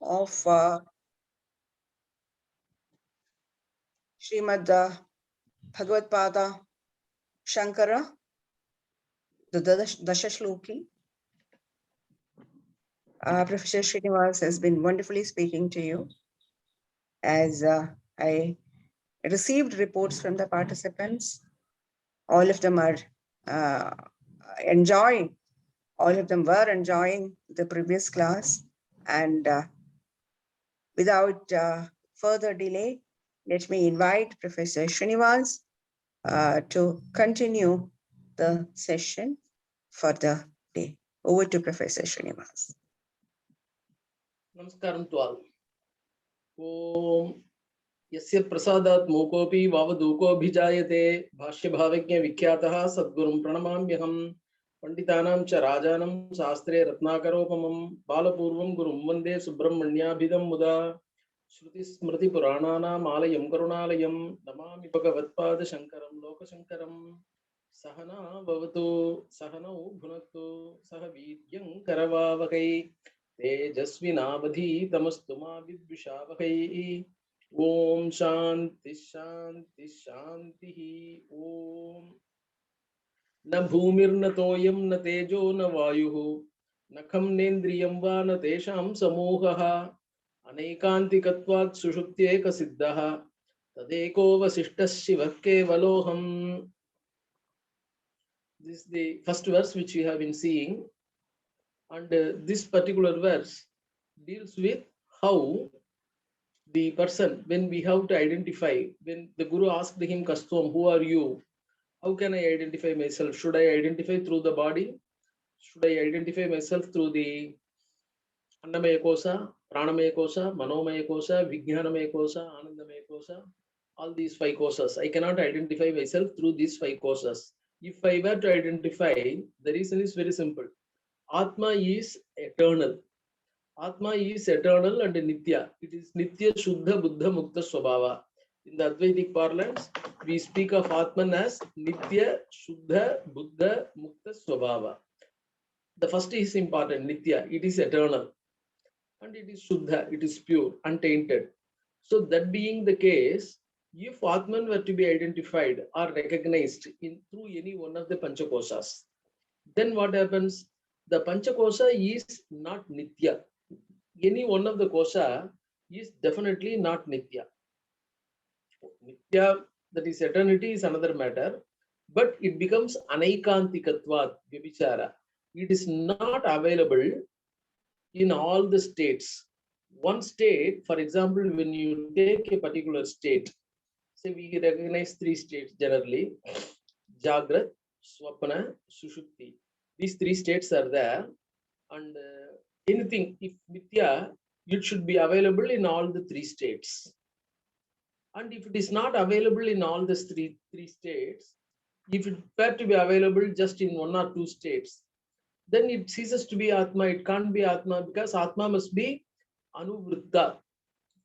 of Srimad Bhagavad Pada Shankara, the Dashashloki. Professor Srinivas has been wonderfully speaking to you. As I received reports from the participants, all of them are enjoying, all of them were enjoying the previous class. And without further delay, let me invite Professor Srinivas to continue the session for the day. Over to Professor Srinivas. Namaskaram to all. Om Yasya Prasadat Mokopi Vavaduko Bhijayate Bhashya Bhavagya Vikhyataha Sadgurum Pranamamyaham Panditanam Cha Rajanam Shastre Ratnakaropamam Balapurvam Gurum Vande Subramanyabhidam Muda Shruti Smriti Puranana Malayam Karunalayam Namami Bhagavatpada Shankaram Lokashankaram Sahana Bhavatu Sahanau Bhunatu Sahavidyam Karavavakai Tejasvinavadhi Tamastuma Vidvishavahai Om Shanti Shanti Shanti Om Na Bhumir na Toyam na Tejo na Vayuhu Nakham Nendriyam va na Tesham Samohaha Anekantikatvat Sushutyeka Siddhaha Tadeko Vasishtas Shivakke Valoham. This is the first verse which we have been seeing, and this particular verse deals with how the person, when we have to identify, when the Guru asked him, Kastom, who are you? How can I identify myself? Should I identify through the body? Should I identify myself through the Annamaya Kosa, Pranamaya Kosa, Manomaya Kosa, Vijnanamaya Kosa, Anandamaya Kosa? All these 5 kosas. I cannot identify myself through these 5 kosas. If I were to identify, the reason is very simple. Atma is eternal. Atma is eternal and Nitya. It is Nitya, Shuddha, Buddha, Mukta, Swabhava. In the Advaitic parlance, we speak of Atman as Nitya, Shuddha, Buddha, Mukta, Swabhava. The first is important, Nitya. It is eternal. And it is Shuddha, it is pure, untainted. So that being the case, if Atman were to be identified or recognized through any one of the Panchakosas, then what happens? The Panchakosa is not Nitya. Any one of the kosa is definitely not Nitya. Nitya, that is eternity, is another matter, but it becomes Anaikantikatvat, Vyabhichara. It is not available in all the states. One state, for example, when you take a particular state, say we recognize 3 states generally, Jagrat, Swapna, Sushupti. These 3 states are there, and anything, if Nitya, it should be available in all the 3 states. And if it is not available in all the three states, if it were to be available just in 1 or 2 states, then it ceases to be Atma. It can't be Atma, because Atma must be Anuvritta.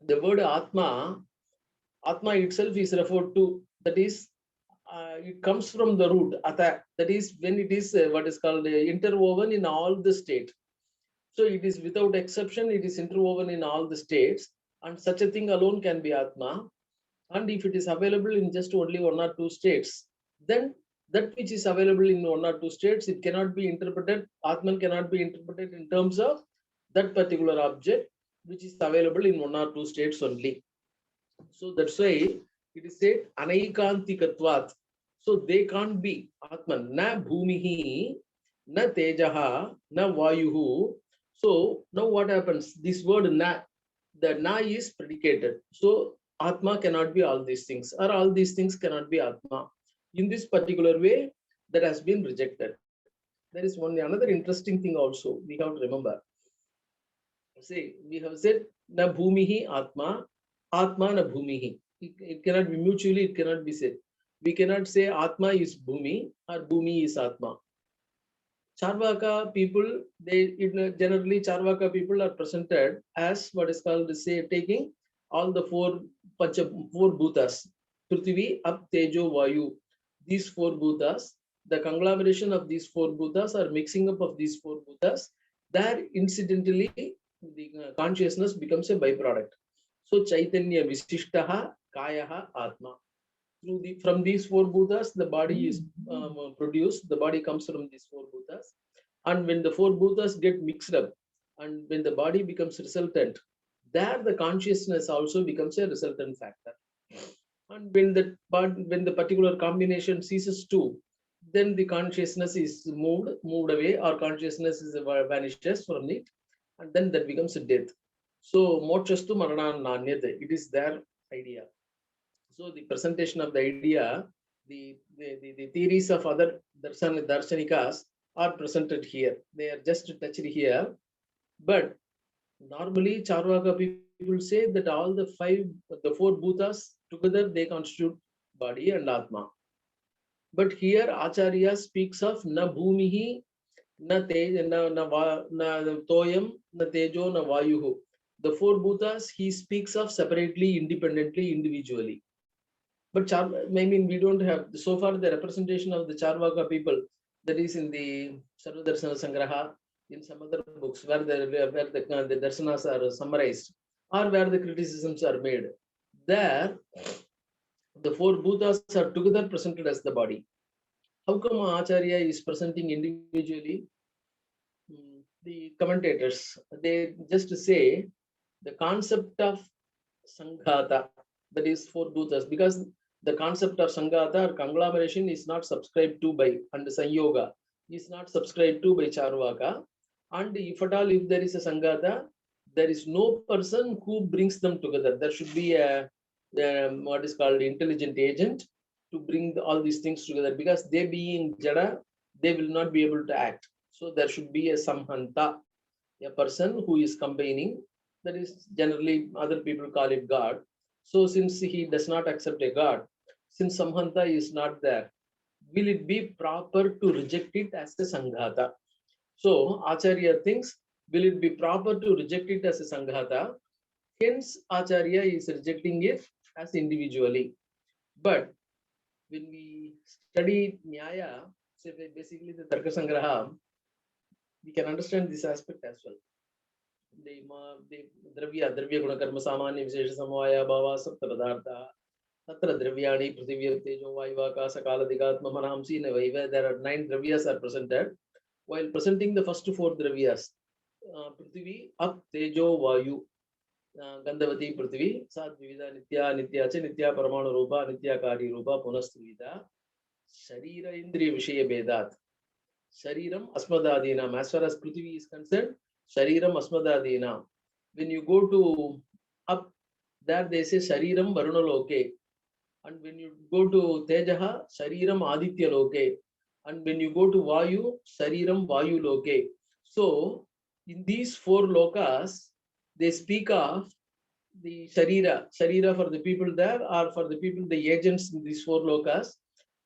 The word Atma itself is referred to, that is, it comes from the root, Ata, that is when it is what is called interwoven in all the states. So it is without exception, it is interwoven in all the states, and such a thing alone can be Atma. And if it is available in just only 1 or 2 states, then that which is available in 1 or 2 states, it cannot be interpreted, Atman cannot be interpreted in terms of that particular object which is available in 1 or 2 states only. So that's why it is said Anaikantikatvat. So they can't be Atman. Na Bhumihi, na Tejaha, na Vayuhu. So now what happens? This word Na, the Na is predicated. So Atma cannot be all these things, or all these things cannot be Atma. In this particular way, that has been rejected. There is another interesting thing also we have to remember. See, we have said Na Bhumihi Atma, Atma na Bhumihi. It cannot be mutually, it cannot be said. We cannot say Atma is Bhumi or Bhumi is Atma. Charvaka people, generally Charvaka people are presented as what is called, say, taking all the 4 bhutas, Prithvi, Ap, Tejo, Vayu. These 4 bhutas, the conglomeration of these 4 bhutas or mixing up of these 4 bhutas, there incidentally the consciousness becomes a byproduct. So Chaitanya Visishtaha Kayaha Atma. From these four bhutas, the body is produced. The body comes from these four bhutas, and when the four bhutas get mixed up, and when the body becomes resultant, there the consciousness also becomes a resultant factor. And when the particular combination ceases to, then the consciousness is moved away, or consciousness is vanishes from it, and then that becomes a death. So mokshastu marana nanyate, it is their idea. So the presentation of the idea, the theories of other darshanikas are presented here. They are just touched here. But normally Charvaka people say that all the four bhutas together they constitute body and Atma. But here Acharya speaks of na bhumihi, na tej, na toyam, na tejo, na vayuhu. The four bhutas he speaks of separately, independently, individually. But I mean, we don't have so far the representation of the Charvaka people that is in the Sarvadarsana Sangraha, in some other books where the darsanas are summarized, or where the criticisms are made. There, the four bhutas are together presented as the body. How come Acharya is presenting individually? The commentators, they just say the concept of Sanghata, that is four bhutas, because the concept of Sanghata or conglomeration is not subscribed to by, and Sanyoga is not subscribed to by Charvaka. And if at all, if there is a Sanghata, there is no person who brings them together. There should be a what is called intelligent agent to bring all these things together, because they being Jada, they will not be able to act. So there should be a Samhanta, a person who is combining. That is generally other people call it God. So since he does not accept a God, since Samhanta is not there, will it be proper to reject it as a Sanghata? So Acharya thinks, will it be proper to reject it as a Sanghata? Hence Acharya is rejecting it as individually. But when we study Nyaya, so basically the Tarka Sangraha, we can understand this aspect as well. The द्रव्य गुण कर्म सामान्य विशेष समवाय भाव सप्त पदार्थ तत्र द्रव्याणि पृथिवी तेजो वायु आकाश काल दिगात्म मनांसी नवैव. There are 9 dravyas are presented. While presenting the first 4 dravyas, पृथिवी अप तेजो वायु गंधवती पृथ्वी सा द्विविधा नित्या नित्या च नित्या परमाणु रूपा नित्याकारी रूपा पुनस्त्रिविधा शरीर इंद्रिय विषय भेदात् शरीरम अस्मदादीनाम. As far as Prithvi is concerned, Shariram Asmadadina. When you go to up, there they say Shariram Varuna Loke. And when you go to Tejaha, Shariram Aditya Loke. And when you go to Vayu, Shariram Vayu Loke. So, in these 4 lokas, they speak of the Sharira. Sharira for the people there, or for the people, the agents in these 4 lokas.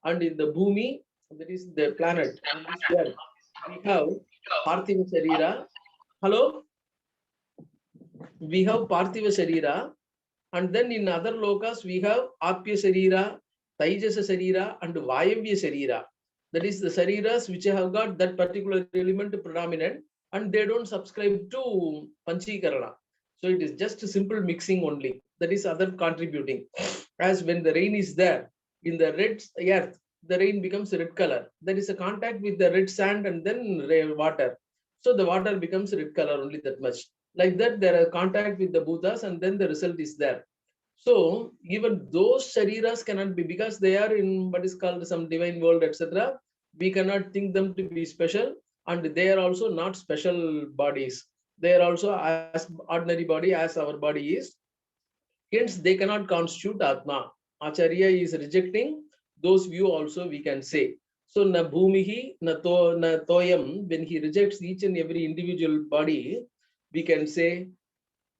And in the Bhumi, that is the planet, on this earth, we have Parthiva Sharira. Hello? We have Parthiva Sharira, and then in other lokas we have Apya Sharira, Taijasa Sharira, and Vayavya Sharira. That is the Shariras which have got that particular element predominant, and they don't subscribe to Panchikarana. So it is just a simple mixing only. That is other contributing. As when the rain is there, in the red earth, the rain becomes red color. There is a contact with the red sand and then water. So the water becomes red color only, that much. Like that, there are contact with the bhutas and then the result is there. So even those shariras cannot be, because they are in what is called some divine world, etc. We cannot think them to be special, and they are also not special bodies. They are also as ordinary body as our body is. Hence, they cannot constitute Atma. Acharya is rejecting those view also, we can say. So, na bhumihi, na toyam, when he rejects each and every individual body, we can say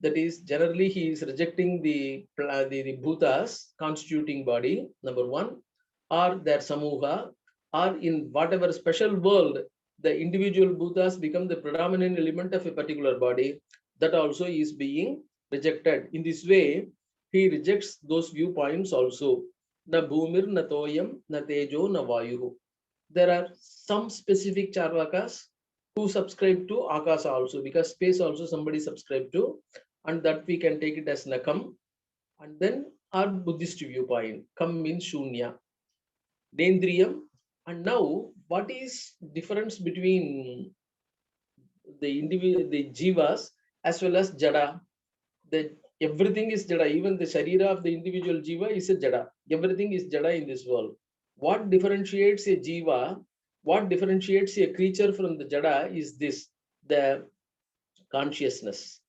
that is generally he is rejecting the bhutas constituting body, number 1, or their samuha, or in whatever special world, the individual bhutas become the predominant element of a particular body, that also is being rejected. In this way, he rejects those viewpoints also. Na bhumir, na toyam, na tejo, na vayuhu. There are some specific charvakas who subscribe to Akasa also, because space also somebody subscribed to, and that we can take it as Nakam. And then our Buddhist viewpoint, Kam means Shunya, Dendriyam. And now, what is difference between the individual, the Jivas, as well as Jada? Everything is Jada, even the Sharira of the individual Jiva is a Jada. Everything is Jada in this world. What differentiates a Jiva, what differentiates a creature from the Jada is this, the consciousness.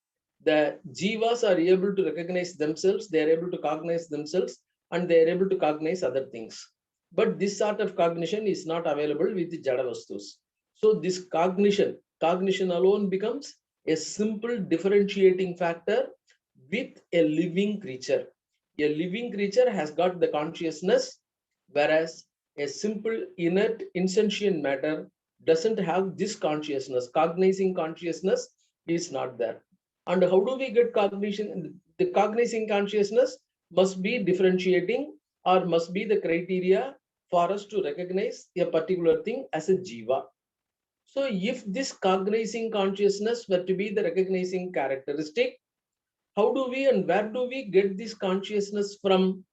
The Jivas are able to recognize themselves, they are able to cognize themselves, and they are able to cognize other things. But this sort of cognition is not available with the Jada Vastus. So this cognition alone becomes a simple differentiating factor with a living creature. A living creature has got the consciousness, whereas a simple inert insentient matter doesn't have this consciousness. Cognizing consciousness is not there. And how do we get cognition? The cognizing consciousness must be differentiating, or must be the criteria for us to recognize a particular thing as a jiva. So if this cognizing consciousness were to be the recognizing characteristic, how do we and where do we get this consciousness from?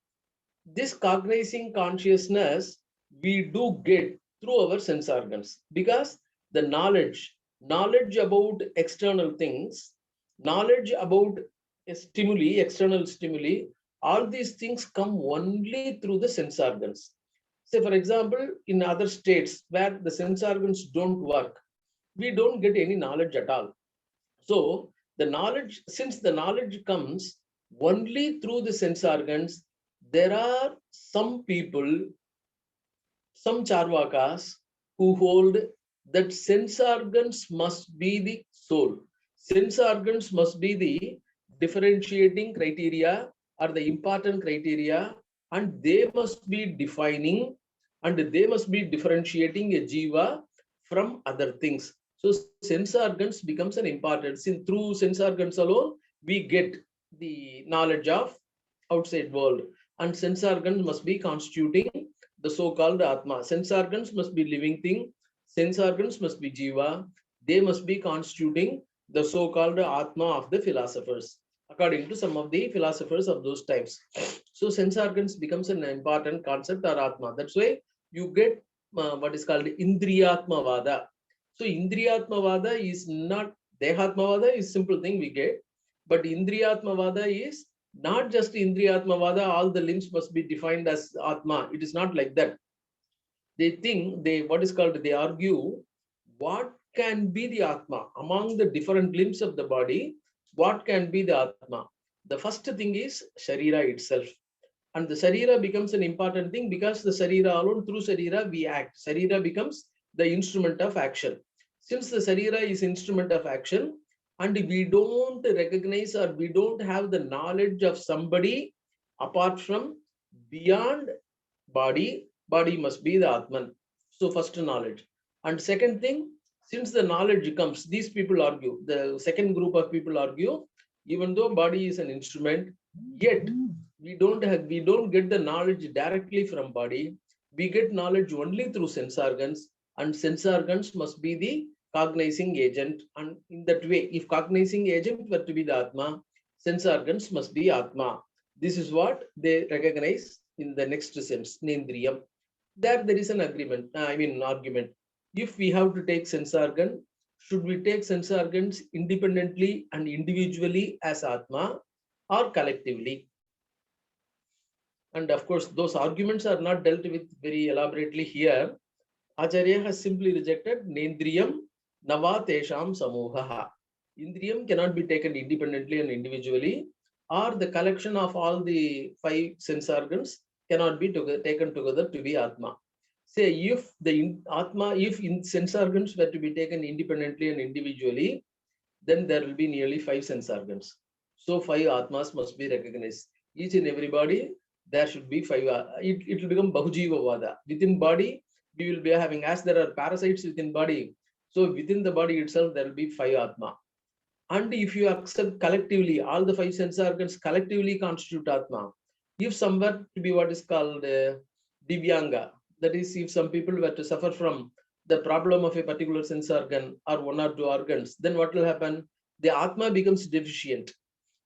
This cognizing consciousness we do get through our sense organs, because the knowledge about external things, knowledge about a stimuli, external stimuli, all these things come only through the sense organs. Say, for example, in other states where the sense organs don't work, we don't get any knowledge at all. So the knowledge, since the knowledge comes only through the sense organs, there are some people, some charvakas, who hold that sense organs must be the soul. Sense organs must be the differentiating criteria or the important criteria, and they must be defining and they must be differentiating a jiva from other things. So sense organs becomes an important, since through sense organs alone we get the knowledge of outside world, and sense organs must be constituting the so-called Atma. Sense organs must be living thing, sense organs must be jiva, they must be constituting the so-called Atma of the philosophers, according to some of the philosophers of those times. So sense organs becomes an important concept, or Atma. That's why you get what is called Indriyatmavada. So Indriyatmavada is not, Dehatmavada is simple thing we get, but Indriyatmavada is not just Indriyatmavada, all the limbs must be defined as Atma. It is not like that. They think, they argue, what can be the Atma? Among the different limbs of the body, what can be the Atma? The first thing is Sharira itself. And the Sharira becomes an important thing because the Sharira alone, through Sharira we act. Sharira becomes the instrument of action. Since the Sharira is instrument of action, and we don't recognize or we don't have the knowledge of somebody apart from beyond body, body must be the Atman. So first knowledge. And second thing, since the knowledge comes, these people argue, the second group of people argue, even though body is an instrument, yet we don't get the knowledge directly from body. We get knowledge only through sense organs, and sense organs must be the cognizing agent. And in that way, if cognizing agent were to be the Atma, sense organs must be Atma. This is what they recognize in the next sense, Nendriyam. There is an argument. If we have to take sense organ, should we take sense organs independently and individually as Atma, or collectively? And of course, those arguments are not dealt with very elaborately here. Acharya has simply rejected Nendriyam Nava Tesham Samuhaha. Indriyam cannot be taken independently and individually, or the collection of all the 5 sense organs cannot be taken together to be Atma. Say, if the Atma, if sense organs were to be taken independently and individually, then there will be nearly 5 sense organs. So 5 Atmas must be recognized. Each and everybody, there should be 5. It will become Bahujiva Vada. Within body, we will be having, as there are parasites within body, so within the body itself, there will be 5 Atma. And if you accept collectively, all the 5 sense organs collectively constitute Atma. If some were to be what is called Divyanga, that is, if some people were to suffer from the problem of a particular sense organ or one or two organs, then what will happen? The Atma becomes deficient.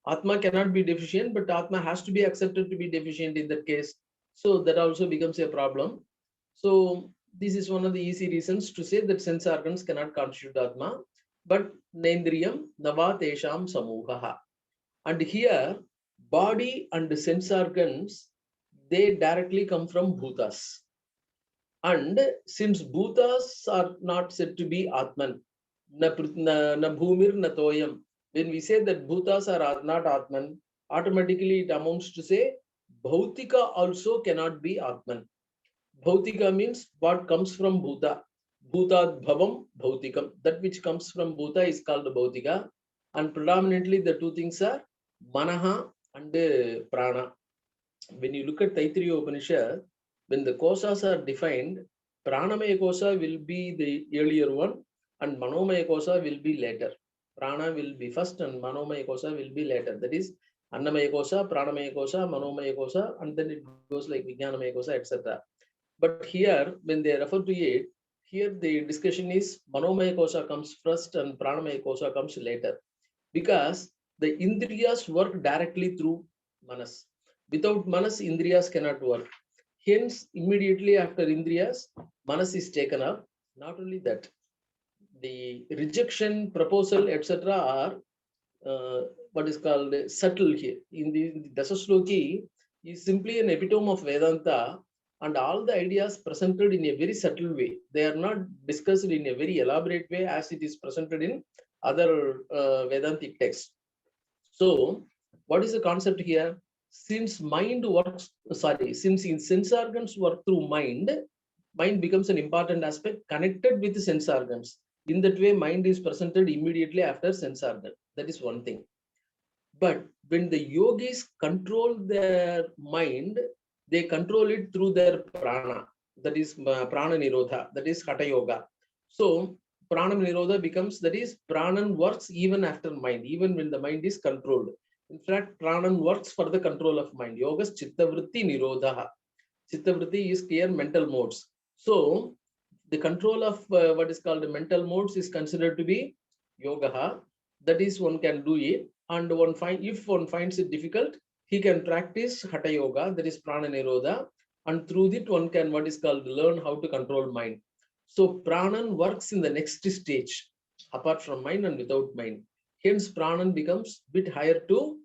Atma cannot be deficient, but Atma has to be accepted to be deficient in that case. So that also becomes a problem. So this is one of the easy reasons to say that sense organs cannot constitute Atma, but Nendriyam Nava Tesham Samuhaha. And here, body and sense organs, they directly come from Bhutas. And since Bhutas are not said to be Atman, na bhumir na toyam, when we say that Bhutas are not Atman, automatically it amounts to say Bhautika also cannot be Atman. Bhautika means what comes from Bhuta. Bhutad bhavam bhautikam. That which comes from Bhuta is called Bhautika. And predominantly the two things are Manaha and Prana. When you look at Taittiriya Upanishad, when the kosas are defined, Pranamaya kosa will be the earlier one and Manomaya kosa will be later. Prana will be first and Manomaya kosa will be later. That is Annamaya kosa, Pranamaya kosa, Manomaya kosa, and then it goes like Vijnanamaya kosa, etc. But here, when they refer to it, here the discussion is Manomaya kosa comes first and Pranamaya kosa comes later. Because the Indriyas work directly through Manas. Without Manas, Indriyas cannot work. Hence, immediately after Indriyas, Manas is taken up. Not only that, the rejection, proposal, etc. are what is called subtle here. In the Dasasloki is simply an epitome of Vedanta, and all the ideas presented in a very subtle way. They are not discussed in a very elaborate way as it is presented in other Vedantic texts. So, what is the concept here? Since mind works, since in sense organs work through mind, mind becomes an important aspect connected with the sense organs. In that way, mind is presented immediately after sense organ. That is one thing. But when the yogis control their mind, they control it through their prana. That is prana nirodha. That is hatha yoga. So prana nirodha becomes, that is, pranan works even after mind, even when the mind is controlled. In fact, pranan works for the control of mind. Yogas chittavritti nirodha. Chittavritti is clear mental modes. So the control of what is called mental modes is considered to be yoga. That is, one can do it, and if one finds it difficult, he can practice hatha yoga, that is prana nirodha, and through it one can what is called learn how to control mind. So pranan works in the next stage, apart from mind and without mind. Hence pranan becomes bit higher to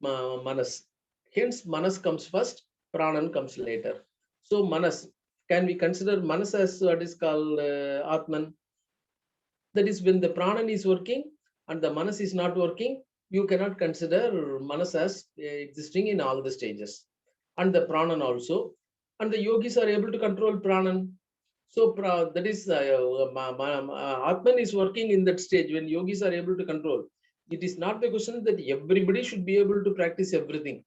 manas. Hence manas comes first, pranan comes later. So manas, can we consider manas as what is called atman? That is, when the pranan is working and the manas is not working, you cannot consider manas as existing in all the stages, and the pranan also. And the yogis are able to control pranan. So that is atman is working in that stage when yogis are able to control. It is not the question that everybody should be able to practice everything.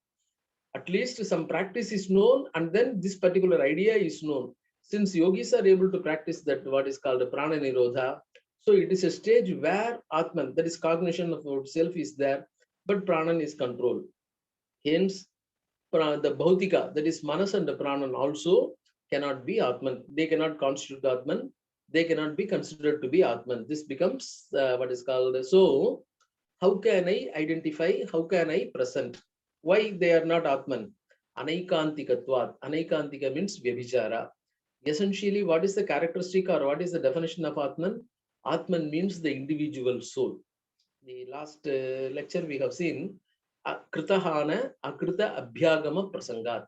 At least some practice is known, and then this particular idea is known. Since yogis are able to practice that what is called prana nirodha, so it is a stage where atman, that is cognition of self, is there, but pranan is controlled. Hence, the bhautika, that is manas and the pranan, also cannot be atman. They cannot constitute atman. They cannot be considered to be atman. This becomes what is called. So, how can I identify? How can I present? Why they are not atman? Anaikantikatvat. Anaikantika means vyabhichara. Essentially, what is the characteristic or what is the definition of atman? Atman means the individual soul. The last lecture we have seen Kritahana Akrita Abhyagama Prasangat.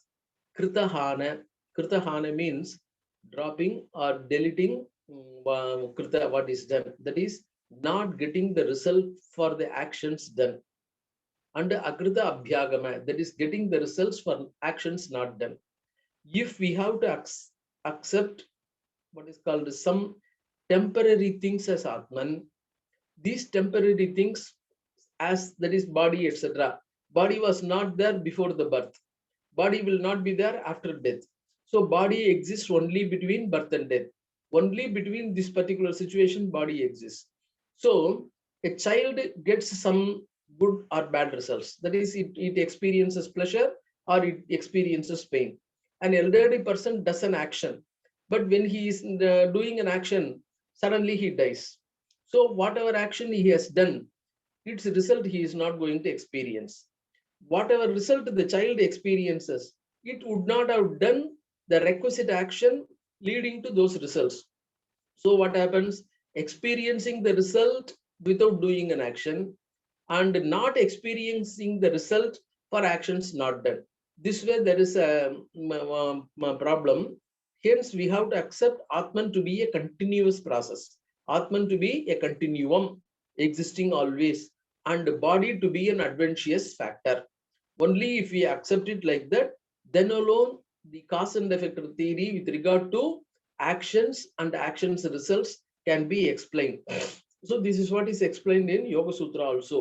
Kritahana means dropping or deleting Krita, what is done. That is not getting the result for the actions done. And Akrita Abhyagama, that is getting the results for actions not done. If we have to accept what is called some temporary things as Atman, these temporary things, as that is body, etc. Body was not there before the birth. Body will not be there after death. So body exists only between birth and death. Only between this particular situation, body exists. So a child gets some good or bad results. That is, it experiences pleasure or it experiences pain. An elderly person does an action, But when he is doing an action, suddenly he dies. So whatever action he has done, its result he is not going to experience. Whatever result the child experiences, it would not have done the requisite action leading to those results. So what happens? Experiencing the result without doing an action, and not experiencing the result for actions not done. This way there is a problem. Hence we have to accept Atman to be a continuous process. Atman to be a continuum, existing always, and body to be an adventitious factor. Only if we accept it like that, then alone the cause and effect theory with regard to actions and actions results can be explained. So this is what is explained in Yoga Sutra also.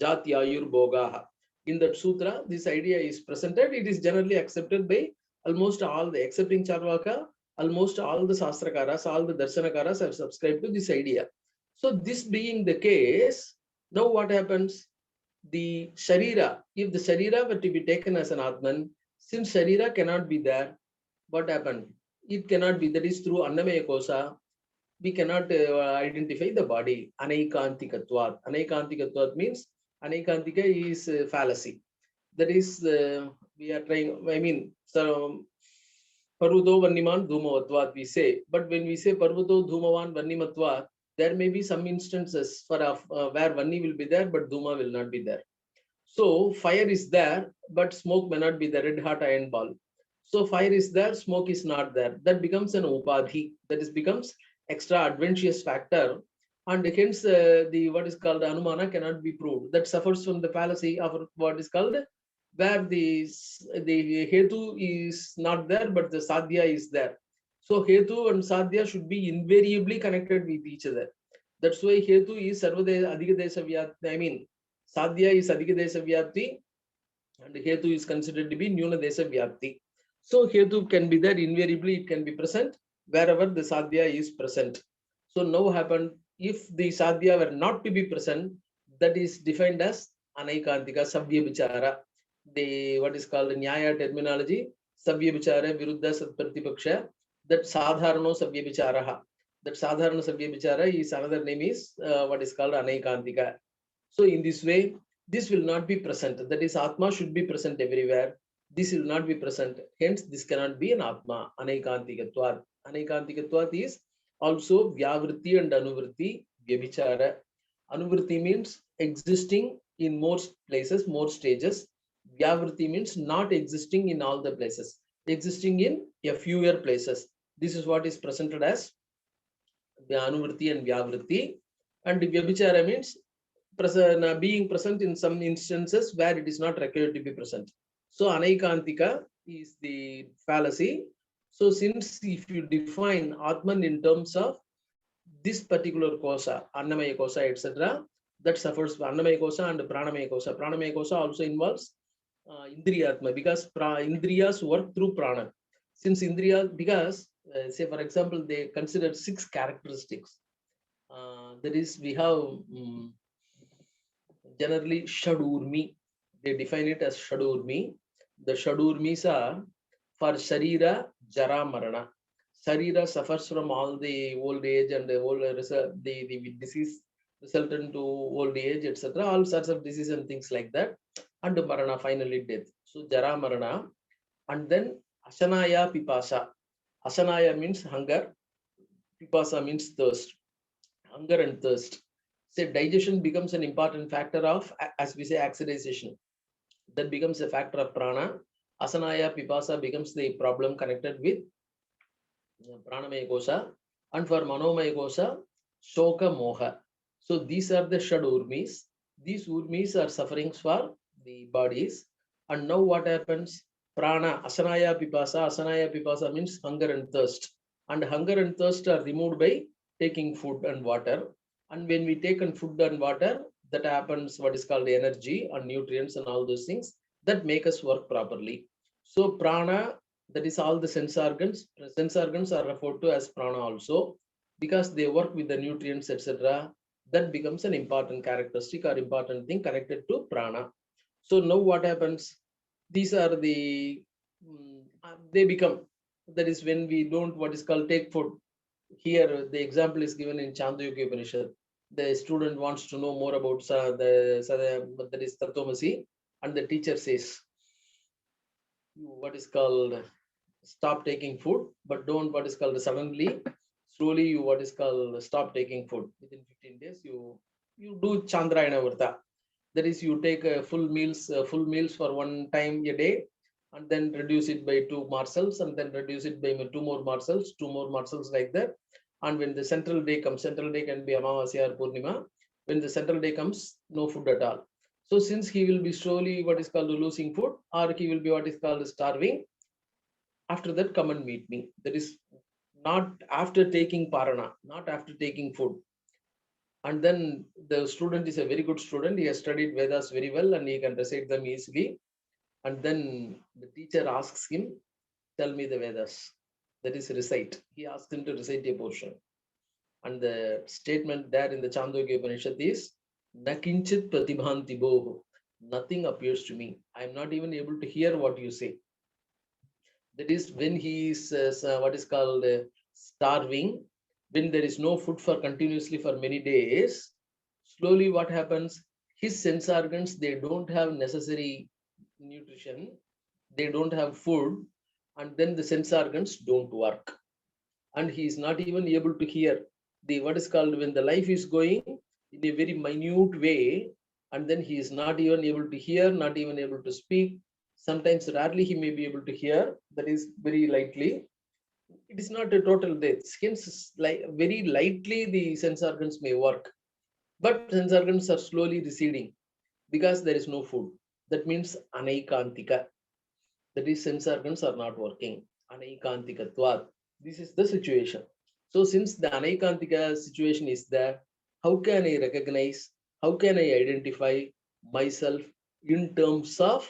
Jatyayur Bhogaha. In that sutra, this idea is presented. It is generally accepted by almost all the, excepting Charvaka, almost all the Sastrakaras, all the Darshanakaras have subscribed to this idea. So this being the case, now what happens? The Sharira, if the Sharira were to be taken as an Atman, since Sharira cannot be there, what happened? It cannot be, that is through Annamaya Kosa, we cannot identify the body. Anaikantikatvat. Anaikantikatvat means Anaikantika is fallacy. That is, we are trying, I mean, so Parvuto Vanniman Dhumavatvat we say, but when we say Parvuto Dhumavan Vannimatvat, there may be some instances for where Vanni will be there, but Dhuma will not be there. So fire is there, but smoke may not be the red hot iron ball. So fire is there, smoke is not there. That becomes an upadhi. That is becomes extra adventitious factor, and hence the what is called anumana cannot be proved. That suffers from the fallacy of what is called where the hetu is not there, but the sadhya is there. So hetu and sadhya should be invariably connected with each other. That's why hetu is sarvadesa adhikadesa vyapti. I mean, sadhya is adhikadesa vyapti, and hetu is considered to be nyuna desa vyapti. So hetu can be there invariably, it can be present wherever the sadhya is present. So now happened, if the sadhya were not to be present, that is defined as anaikantika savya vichara. The what is called nyaya terminology, savya vichara viruddha satpratipaksha, that sadharano savya vicharaha. That sadharana savya vichara is another name is what is called anaikantika. So in this way, this will not be present. That is, Atma should be present everywhere. This will not be present. Hence, this cannot be an Atma. Anaikantikatvat. Anaikantikatvat is also Vyavritti and Anuvritti, Vyabhichara. Anuvritti means existing in more places, more stages. Vyavritti means not existing in all the places, existing in a fewer places. This is what is presented as the Anuvritti and Vyavritti. And Vyabhichara means being present in some instances where it is not required to be present. So anaikantika is the fallacy. So since if you define Atman in terms of this particular kosa, Annamaya kosa, etc., that suffers Annamaya kosa and Pranamaya kosa. Pranamaya kosa also involves Indriyatma, because Indriyas work through Prana. Since Indriya, because say for example, they consider 6 characteristics. That is, we have generally Shadurmi. They define it as Shadurmi. The Shadurmis are for Sharira, Jara, Marana. Sharira suffers from all the old age and the old the disease resultant to old age, etc. All sorts of disease and things like that. And Marana, finally death. So Jara, Marana. And then Asanaya, Pipasa. Asanaya means hunger. Pipasa means thirst. Hunger and thirst. Say digestion becomes an important factor of, as we say, oxidization. That becomes a factor of prana. Asanaya, Pipasa becomes the problem connected with pranamaya kosa. And for manomaya kosa, shoka, moha. So these are the shad urmis. These urmis are sufferings for the bodies. And now what happens? Prana, asanaya, pipasa means hunger and thirst. And hunger and thirst are removed by taking food and water. And when we take in food and water, that happens what is called energy and nutrients and all those things that make us work properly. So prana, that is all the sense organs. Sense organs are referred to as prana also, because they work with the nutrients, etc. That becomes an important characteristic or important thing connected to prana. So now what happens? These are the, they become That is when we don't what is called take food. Here, the example is given in Chandogya Upanishad. The student wants to know more about that is Tatvamasi, and the teacher says, you what is called stop taking food, but don't what is called suddenly, slowly you what is called stop taking food. Within 15 days, you do Chandrayana Vrta. That is, you take full meals for one time a day, and then reduce it by 2 morsels, and then reduce it by 2 more morsels, 2 more morsels like that. And when the central day comes, central day can be Amavasya or Purnima. When the central day comes, no food at all. So since he will be slowly what is called losing food, or he will be what is called starving, after that come and meet me. That is not after taking parana, not after taking food. And then the student is a very good student. He has studied Vedas very well and he can recite them easily. And then the teacher asks him, tell me the Vedas. That is recite. He asks him to recite a portion. And the statement there in the Chandogya Upanishad is, Nakinchit pratibhanti boho. Nothing appears to me. I am not even able to hear what you say. That is when he is what is called starving, when there is no food for continuously for many days. Slowly what happens, his sense organs, they don't have necessary nutrition, they don't have food, and then the sense organs don't work, and he is not even able to hear the what is called when the life is going in a very minute way, and then he is not even able to hear, not even able to speak. Sometimes rarely he may be able to hear, that is very lightly. It is not a total death, hence like very lightly the sense organs may work, but sense organs are slowly receding because there is no food. That means anaikantika, that is sense organs are not working. Anaikantikatvat, this is the situation. So since the anaikantika situation is there, how can I recognize, how can I identify myself in terms of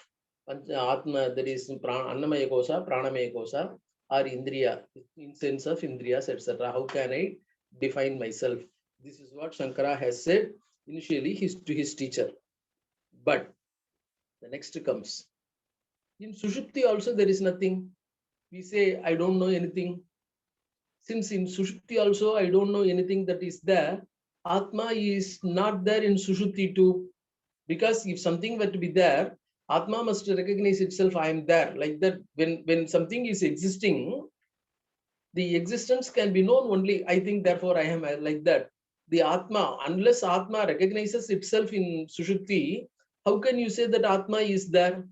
atma, that is annamaya kosha, pranamaya kosha, or indriya, in sense of indriyas, etc. How can I define myself? This is what Shankara has said initially to his teacher. But the next comes, in Sushupti also there is nothing. We say, I don't know anything. Since in Sushupti also I don't know anything that is there, Atma is not there in Sushupti too. Because if something were to be there, Atma must recognize itself, I am there. Like that, when something is existing, the existence can be known only, I think, therefore I am like that. The Atma, unless Atma recognizes itself in Sushupti, how can you say that Atma is there?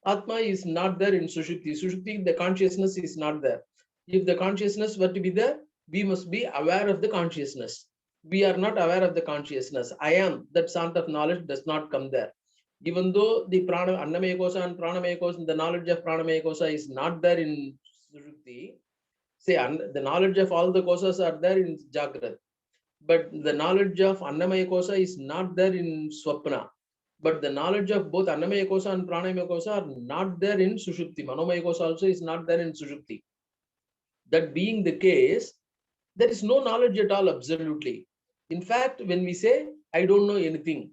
Atma is not there in Sushupti. Sushupti, the consciousness is not there. If the consciousness were to be there, we must be aware of the consciousness. We are not aware of the consciousness. I am, that sort of knowledge does not come there. Even though the prana, annamaya kosha and pranamaya kosha, the knowledge of pranamaya kosha is not there in Sushupti. Say, the knowledge of all the koshas are there in Jagrat. But the knowledge of annamaya kosha is not there in Swapna. But the knowledge of both Annamaya Kosha and Pranamaya Kosha are not there in Sushupti. Manomaya Kosha also is not there in Sushupti. That being the case, there is no knowledge at all, absolutely. In fact, when we say, I don't know anything,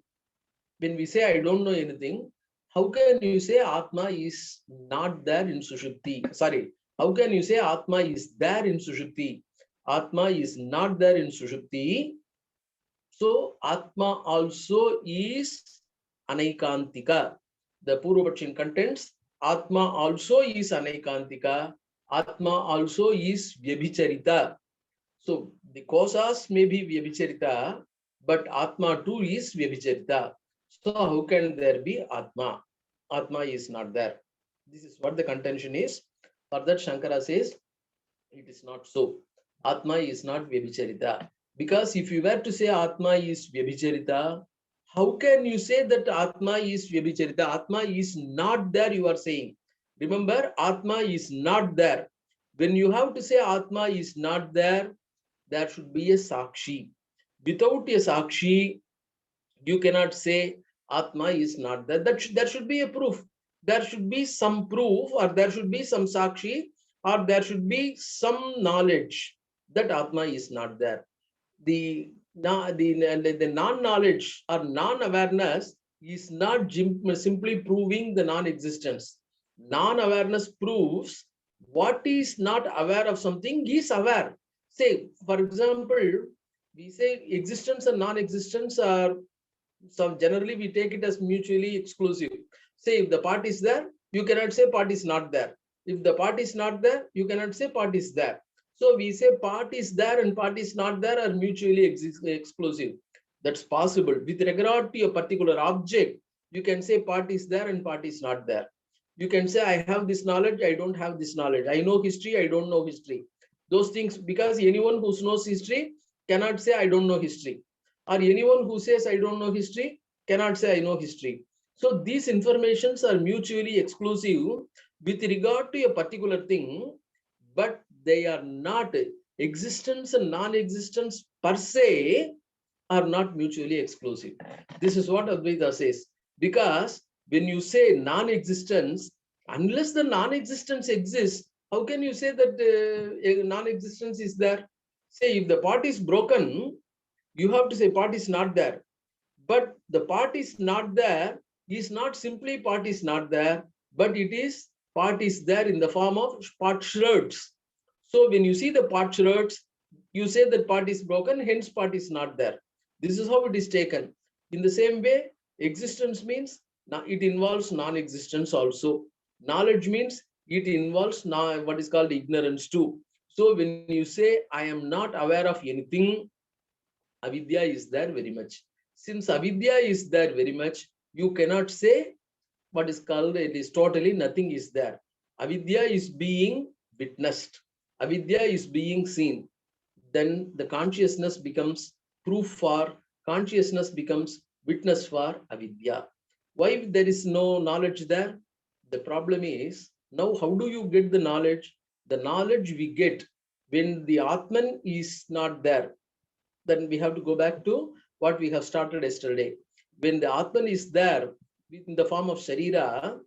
when we say, I don't know anything, how can you say Atma is not there in Sushupti? Sorry, how can you say Atma is there in Sushupti? Atma is not there in Sushupti. So Atma also is Anaikantika. The Purvapakshi contents, Atma also is Anaikantika. Atma also is Vyabhicharita. So the kosas may be Vyabhicharita, but Atma too is Vyabhicharita. So how can there be Atma? Atma is not there. This is what the contention is. For that, Shankara says, it is not so. Atma is not Vyabhicharita. Because if you were to say Atma is Vyabhicharita, how can you say that Atma is Vyabhicharita? Atma is not there, you are saying. Remember, Atma is not there. When you have to say Atma is not there, there should be a Sakshi. Without a Sakshi, you cannot say Atma is not there. There should be a proof. There should be some proof, or there should be some Sakshi, or there should be some knowledge that Atma is not there. The non-knowledge or non-awareness is not simply proving the non-existence. Non-awareness proves What is not aware of something is aware. Say, for example, we say existence and non-existence are some, generally we take it as mutually exclusive. Say if the part is there, you cannot say part is not there. If the part is not there, you cannot say part is there. So we say part is there and part is not there are mutually exclusive. That's possible. With regard to a particular object, you can say part is there and part is not there. You can say I have this knowledge, I don't have this knowledge. I know history, I don't know history. Those things, because anyone who knows history cannot say I don't know history, or anyone who says I don't know history cannot say I know history. So these informations are mutually exclusive with regard to a particular thing, but they are not, existence and non-existence per se are not mutually exclusive. This is what Advaita says. Because when you say non-existence, unless the non-existence exists, how can you say that non-existence is there? Say if the pot is broken, you have to say part is not there. But the part is not there is not simply part is not there, but it is part is there in the form of part shreds. So when you see the part shreds, you say that part is broken, hence part is not there. This is how it is taken. In the same way, existence means it involves non-existence also. Knowledge means it involves what is called ignorance too. So when you say I am not aware of anything, avidya is there very much. Since avidya is there very much, you cannot say what is called, it is totally nothing is there. Avidya is being witnessed. Avidya is being seen. Then the consciousness becomes proof for, consciousness becomes witness for avidya. Why there is no knowledge there? The problem is, now how do you get the knowledge? The knowledge we get when the Atman is not there. Then we have to go back to what we have started yesterday. When the Atman is there in the form of Sharira,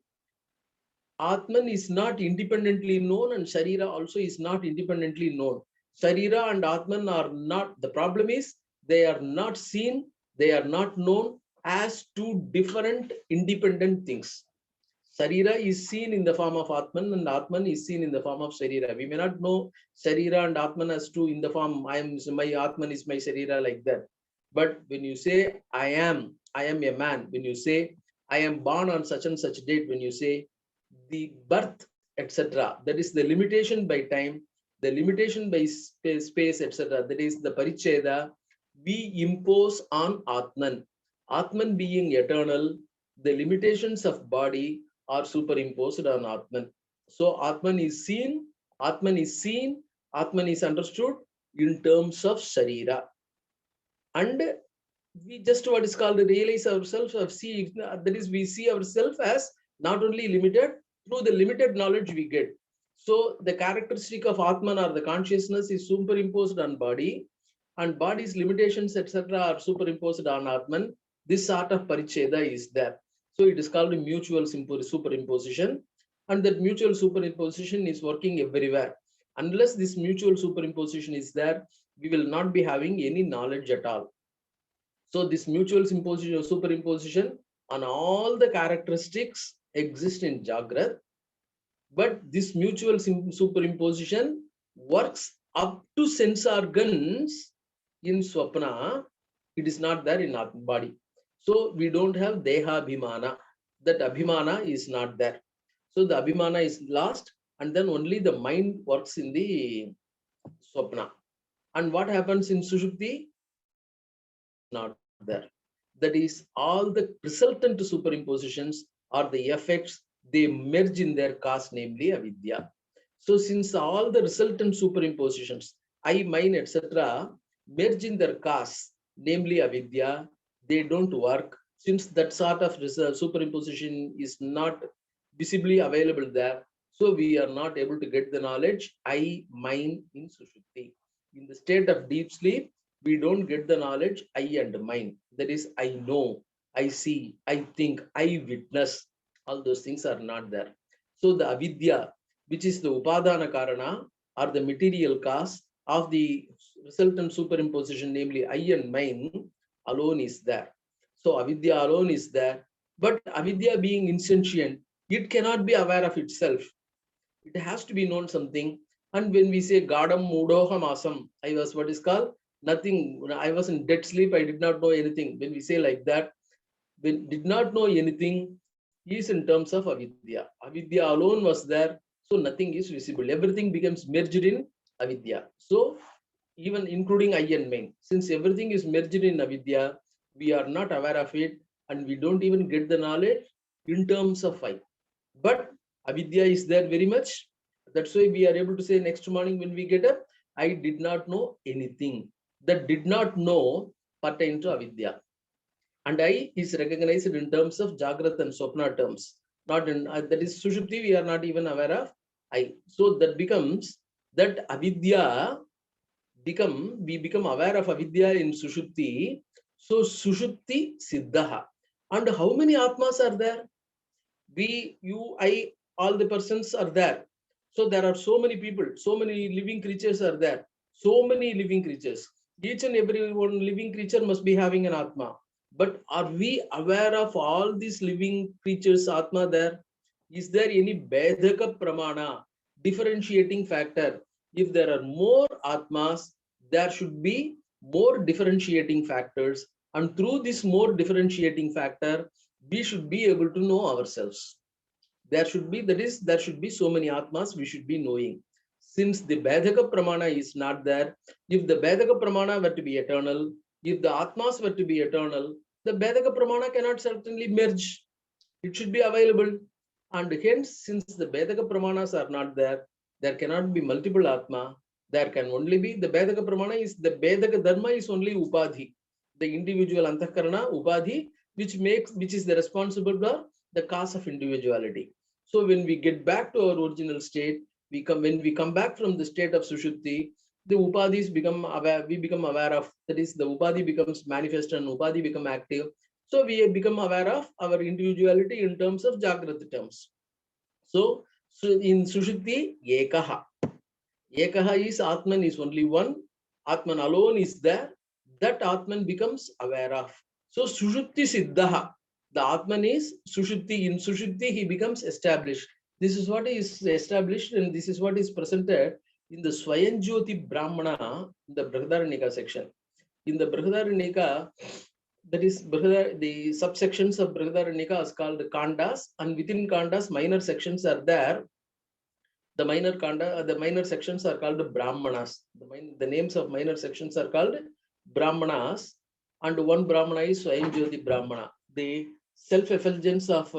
Atman is not independently known and Sharira also is not independently known. Sharira and Atman are not, the problem is they are not seen, they are not known as two different independent things. Sharira is seen in the form of Atman and Atman is seen in the form of Sharira. We may not know Sharira and Atman as two in the form, my Atman is my Sharira like that. But when you say, I am a man, when you say, I am born on such and such date, when you say the birth, etc., that is the limitation by time, the limitation by space, etc., that is the Paricheda, we impose on Atman. Atman being eternal, the limitations of body are superimposed on Atman. So Atman is seen, Atman is seen, Atman is understood in terms of Sharira. And we just what is called realize ourselves of see, that is we see ourselves as not only limited through the limited knowledge we get. So the characteristic of Atman or the consciousness is superimposed on body, and body's limitations etc. are superimposed on Atman. This sort of paricheda is there. So it is called mutual superimposition, and that mutual superimposition is working everywhere. Unless this mutual superimposition is there, we will not be having any knowledge at all. So this mutual superimposition on all the characteristics exist in Jagrat, but this mutual superimposition works up to sense organs in Swapna. It is not there in our body. So we don't have Deha Abhimana. That Abhimana is not there. So the Abhimana is lost, and then only the mind works in the Swapna. And what happens in Sushupti? Not there. That is, all the resultant superimpositions or the effects, they merge in their cause, namely avidya. So since all the resultant superimpositions, I, mine, etc., merge in their cause, namely avidya, they don't work. Since that sort of superimposition is not visibly available there, so we are not able to get the knowledge I, mine in Sushupti. In the state of deep sleep, we don't get the knowledge I and mine. That is, I know, I see, I think, I witness. All those things are not there. So the avidya, which is the upadana karana or the material cause of the resultant superimposition, namely I and mine, alone is there. So avidya alone is there. But avidya being insentient, it cannot be aware of itself. It has to be known something. And when we say Gadam Mudoham Asam, I was what is called nothing. I was in dead sleep. I did not know anything. When we say like that, when did not know anything is in terms of avidya. Avidya alone was there, so nothing is visible. Everything becomes merged in avidya. So even including I and main, since everything is merged in avidya, we are not aware of it, and we don't even get the knowledge in terms of I. But avidya is there very much. That's why we are able to say next morning when we get up, I did not know anything. That did not know pertain to avidya. And I is recognized in terms of Jagrat and Swapna terms. Not in that is Sushupti, we are not even aware of I. So that becomes that avidya we become aware of avidya in Sushupti. So Sushupti Siddhaha. And how many Atmas are there? We, you, I, all the persons are there. So there are so many people, so many living creatures are there. So many living creatures. Each and every one living creature must be having an Atma. But are we aware of all these living creatures' Atma there? Is there any Bedhaka Pramana, differentiating factor? If there are more Atmas, there should be more differentiating factors. And through this more differentiating factor, we should be able to know ourselves. There should be, that is, there should be so many Atmas we should be knowing. Since the Bedhaka Pramana is not there, if the Bedhaka Pramana were to be eternal, if the Atmas were to be eternal, the Bedhaka Pramana cannot certainly merge. It should be available. And hence, since the Bedhaka Pramanas are not there, there cannot be multiple Atma. There can only be, the Bedhaka Pramana is, the Bedhaka Dharma is only Upadhi. The individual Antakarana, Upadhi, which is the responsible for the cause of individuality. So when we get back to our original state, when we come back from the state of Sushupti, the Upadhis become aware, we become aware of, that is, the Upadhi becomes manifest and Upadhi become active. So we have become aware of our individuality in terms of Jagrata terms. So in Sushupti, Ekaha. Ekaha is Atman is only one. Atman alone is there. That Atman becomes aware of. So Sushupti Siddhaha. The Atman is Sushupti. In Sushupti, he becomes established. This is what is established, and this is what is presented in the Swayanjyoti Brahmana, the Brihadaranyaka section. In the Brihadaranyaka, that is the subsections of Brihadaranyaka is called Kandas, and within Kandas, minor sections are there. The minor sections are called Brahmanas. The names of minor sections are called Brahmanas, and one Brahmana is Swayamjyoti Brahmana. The self-effulgence of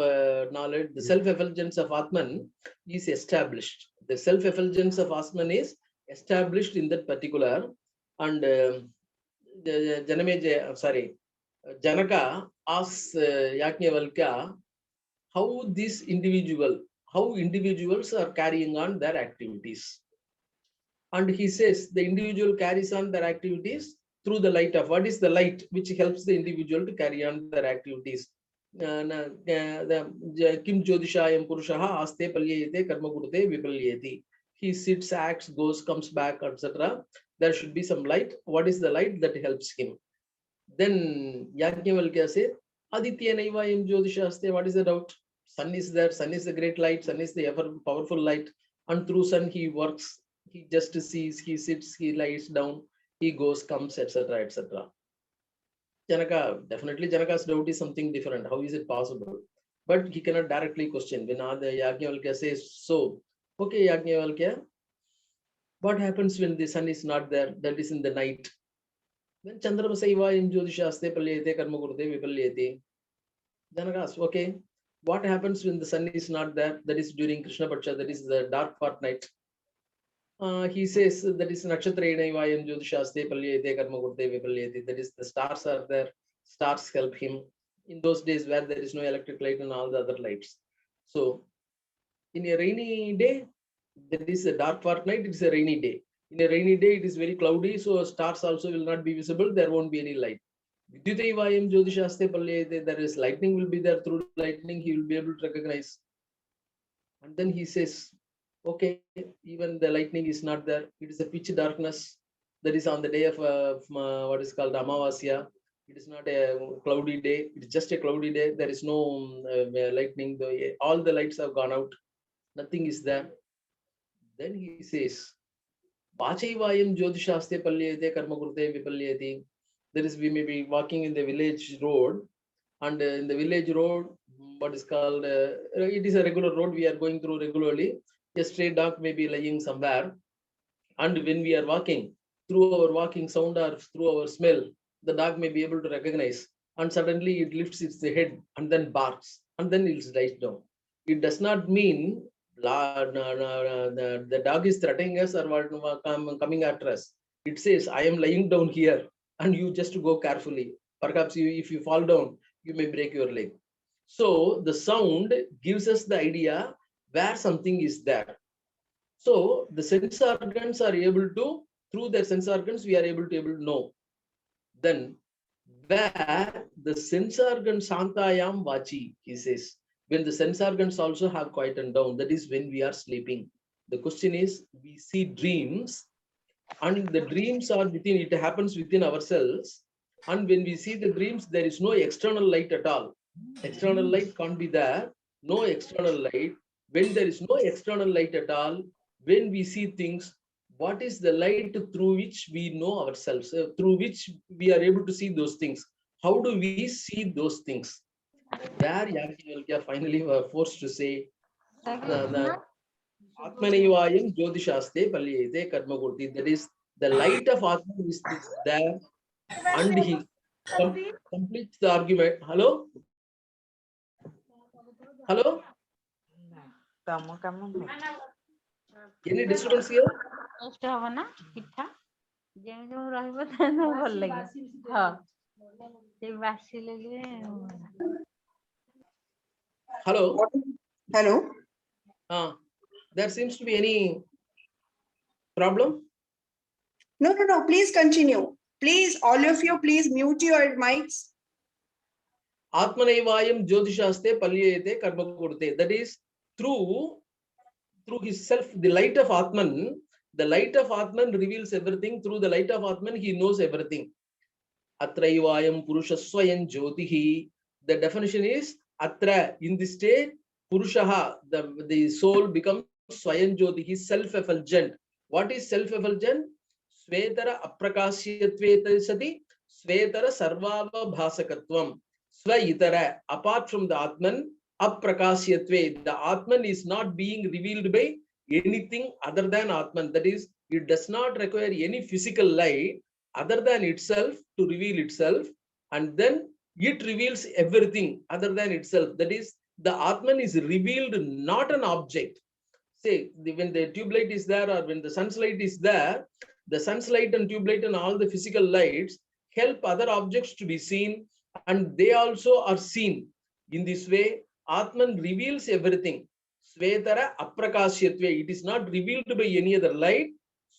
knowledge, the self-effulgence of Atman is established. The self-effulgence of Atman is established in that particular, and Janaka asks Yajnavalkya how individuals are carrying on their activities. And he says the individual carries on their activities through the light of, what is the light which helps the individual to carry on their activities? Kim Jyotishayam Purushaha Aste Palyayate Karma Kurute Vipalyati. He sits, acts, goes, comes back, etc. There should be some light. What is the light that helps him? Then Yajnavalkya says, Aditya Naivayam Jyotishaste. What is the doubt? Sun is there. Sun is the great light. Sun is the ever powerful light. And through sun he works. He just sees. He sits. He lies down. He goes, comes, etc., etc. Janaka, definitely Janaka's doubt is something different. How is it possible? But he cannot directly question. When Yajnavalkya says so, okay, Yajnavalkya, what happens when the sun is not there? That is in the night. Then Chandrama Saivayam Jyotishaste Palyate Karma Kurute Vipalyate. Janaka asks, okay, what happens when the sun is not there? That is during Krishna Paksha, that is the dark fortnight. He says that is Nakshatrayana Vayam Jyotishaste Palyate Karma Kurte Vipalyate. That is the stars are there. Stars help him in those days where there is no electric light and all the other lights. So in a rainy day, that is a dark fortnight, it's a rainy day. In a rainy day, it is very cloudy, so stars also will not be visible. There won't be any light. Vidyutayvayam Jyotishaste Palyate, there is lightning will be there. Through lightning, he will be able to recognize. And then he says, okay, even the lightning is not there. It is a pitch darkness. That is on the day of what is called Amavasya. It is not a cloudy day. It is just a cloudy day. There is no lightning. All the lights have gone out. Nothing is there. Then he says, Vachayvayam Jyotishaste Palyate Karma Kurte Vipalyati. There is, we may be walking in the village road, and in the village road, what is called, it is a regular road we are going through regularly. A stray dog may be lying somewhere, and when we are walking, through our walking sound or through our smell, the dog may be able to recognize, and suddenly it lifts its head and then barks, and then it lies down. It does not mean the dog is threatening us or coming after us. It says, I am lying down here, and you just go carefully. Perhaps if you fall down, you may break your leg. So the sound gives us the idea where something is there. So the sense organs are able to, through their sense organs, we are able to know. Then where the sense organ Santayam Vachi, he says, when the sense organs also have quietened down, that is when we are sleeping. The question is, we see dreams, and the dreams are within, it happens within ourselves. And when we see the dreams, there is no external light at all. External light can't be there, no external light. When there is no external light at all, when we see things, what is the light through which we know ourselves, through which we are able to see those things? How do we see those things? There Yajnavalkya finally were forced to say, Atmanayvayam Jyotishaste Palyate Karma Kurti. That is, the light of Atman is there, and he completes the argument. Hello? Hello? Any disturbance here? Hello? Hello? There seems to be any problem? No, no, no. Please continue. Please, all of you, please mute your mics. Atmanayvayam Jyotishaste Palyate Karma Kurte. That is, through his self, the light of Atman, the light of Atman reveals everything. Through the light of Atman, he knows everything. Atraivayam Purushaswayam Jyotihi. The definition is, Atra, in this state, Purushaha, the soul becomes Swayam Jyotihi, self-effulgent. What is self-effulgent? Svetara Aprakashyatve Sati, Svetara Sarvava Bhasakatvam. Svaitara, apart from the Atman, Aprakashyatve, the Atman is not being revealed by anything other than Atman. That is, it does not require any physical light other than itself to reveal itself, and then it reveals everything other than itself. That is, the Atman is revealed, not an object. Say, when the tube light is there, or when the sun's light is there, the sun's light and tube light and all the physical lights help other objects to be seen, and they also are seen. In this way, Atman reveals everything. Svetara Aprakashyatve, it is not revealed by any other light.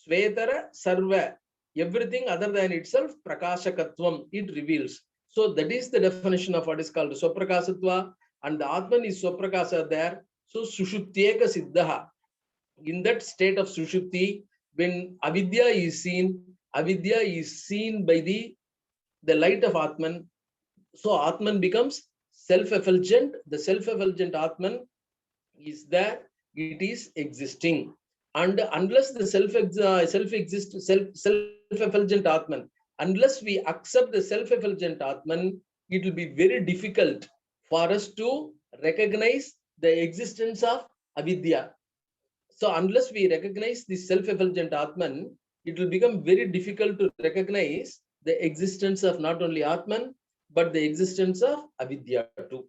Svetara Sarva, everything other than itself, Prakashakatvam, it reveals. So that is the definition of what is called Swaprakasatva, and the Atman is Swaprakasa there. So Sushutyeka Siddhaha. In that state of Sushupti, when Avidya is seen by the light of Atman. So Atman becomes self-effulgent. The self-effulgent Atman is there, it is existing. And unless the self-effulgent Atman, unless we accept the self-effulgent Atman, it will be very difficult for us to recognize the existence of Avidya. So unless we recognize the self-effulgent Atman, it will become very difficult to recognize the existence of not only Atman, but the existence of Avidya too.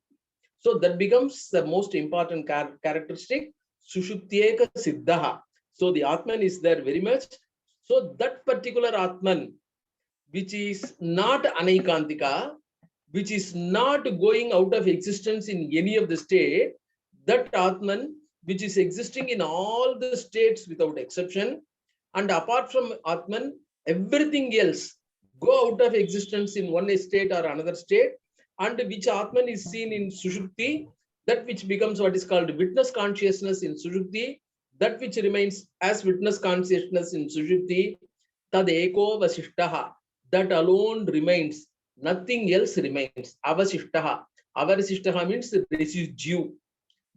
So that becomes the most important characteristic, Sushutyeka Siddhaha. So the Atman is there very much. So that particular Atman, which is not Anaikantika, which is not going out of existence in any of the state, that Atman, which is existing in all the states without exception, and apart from Atman, everything else go out of existence in one state or another state, and which Atman is seen in Sushupti, that which becomes what is called witness consciousness in Sushupti, that which remains as witness consciousness in Sushupti, Tad Eko Vasishtaha, that alone remains, nothing else remains. Avasishtaha. Avasishtaha means residue.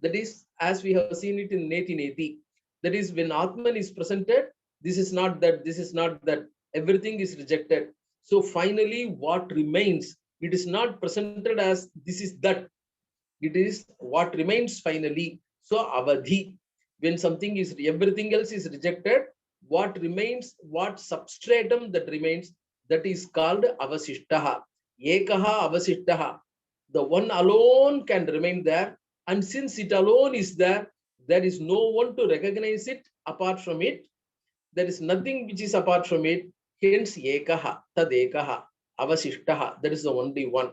That is, as we have seen it in Neti Neti. That is, when Atman is presented, this is not that, this is not that, everything is rejected. So finally, what remains? It is not presented as this is that. It is what remains finally. So avadhi, when something is, everything else is rejected, what remains, what substratum that remains, that is called avasishtaha. Ekaha avasishtaha. The one alone can remain there. And since it alone is there, there is no one to recognize it apart from it. There is nothing which is apart from it. Hence ekaha, tad ekaha, avasishtaha. That is the only one.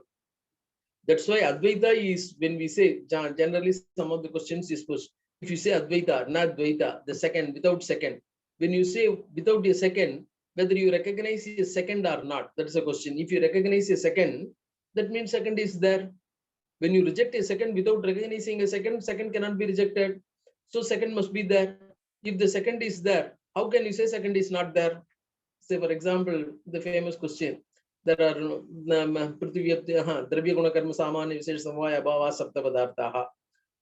That's why Advaita is, when we say, generally some of the questions is pushed. If you say Advaita, not Dvaita, the second, without second. When you say without a second, whether you recognize a second or not, that's a question. If you recognize a second, that means second is there. When you reject a second without recognizing a second, second cannot be rejected. So second must be there. If the second is there, how can you say second is not there? Say, for example, the famous question. There are Dravya Guna Karma Samanya Visesh Samvaya Bhava Sapta Padarthaha.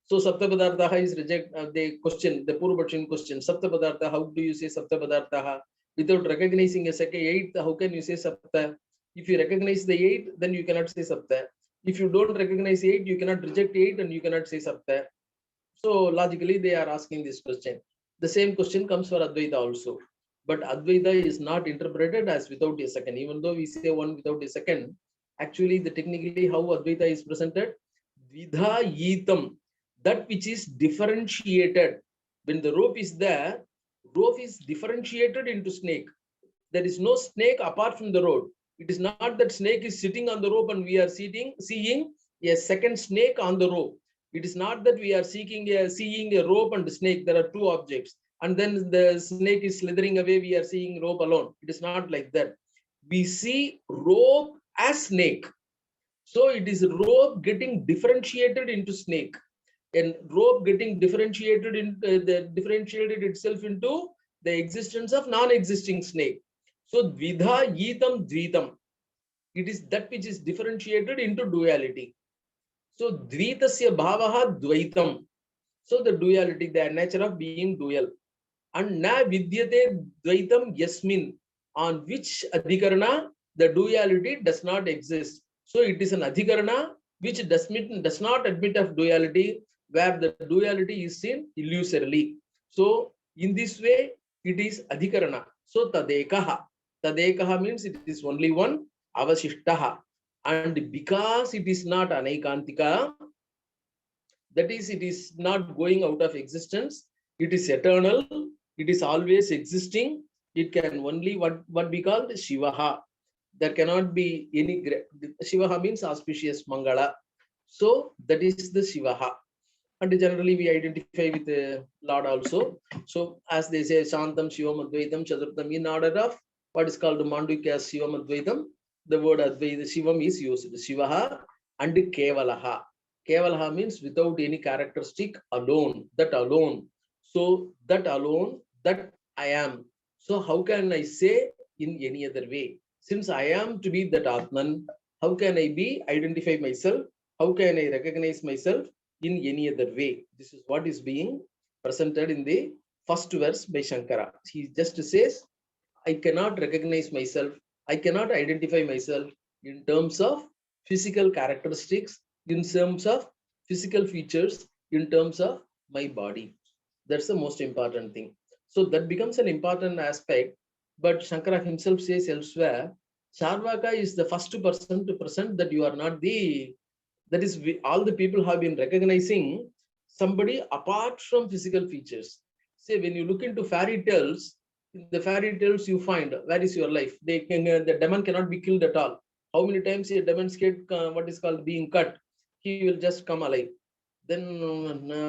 So Sapta Padarthaha is reject the question, the Purvakshin question. Sapta Padartha, how do you say Sapta Padarthaha? Without recognizing a second eighth, how can you say Sapta? If you recognize the eighth, then you cannot say Sapta. If you don't recognize eight, you cannot reject eight and you cannot say Sapta. So logically, they are asking this question. The same question comes for Advaita also. But Advaita is not interpreted as without a second. Even though we say one without a second, actually, the technically how Advaita is presented, Dvidha Yitam, that which is differentiated. When the rope is there, rope is differentiated into snake. There is no snake apart from the rope. It is not that snake is sitting on the rope and we are seeing a second snake on the rope. It is not that we are seeing a rope and snake. There are two objects. And then the snake is slithering away. We are seeing rope alone. It is not like that. We see rope as snake. So it is rope getting differentiated into snake. And rope getting differentiated differentiated itself into the existence of non-existing snake. So dvidha yitam dvitam. It is that which is differentiated into duality. So dvitasya bhavaha dvaitam. So the duality, the nature of being dual. And na vidyate dvaitam yasmin, on which adhikarana the duality does not exist. So it is an adhikarana which does not admit of duality, where the duality is seen illusorily. So in this way, it is adhikarana. So tadekaha. Tadekaha means it is only one, avashishtaha. And because it is not anaikantika, that is, it is not going out of existence, it is eternal, it is always existing, it can only what we call the Shivaha. There cannot be any, Shivaha means auspicious Mangala. So that is the Shivaha. And generally we identify with the Lord also. So as they say, Shantam Shivam Advaitam Chaturtham, in order of what is called Mandukya as Shivam Advaitam, the word Advaita Shivam is used. Shivaha and Kevalaha. Kevalaha means without any characteristic, alone, that alone. So that alone, that I am. So how can I say in any other way? Since I am to be that Atman, how can I identify myself? How can I recognize myself in any other way? This is what is being presented in the first verse by Shankara. He just says, I cannot recognize myself. I cannot identify myself in terms of physical characteristics, in terms of physical features, in terms of my body. That's the most important thing. So that becomes an important aspect. But Shankara himself says elsewhere, Charvaka is the first person to present that you are not the, that is, all the people have been recognizing somebody apart from physical features. Say, when you look into fairy tales, in the fairy tales you find, where is your life? The demon cannot be killed at all. How many times a demon get what is called being cut, he will just come alive. Then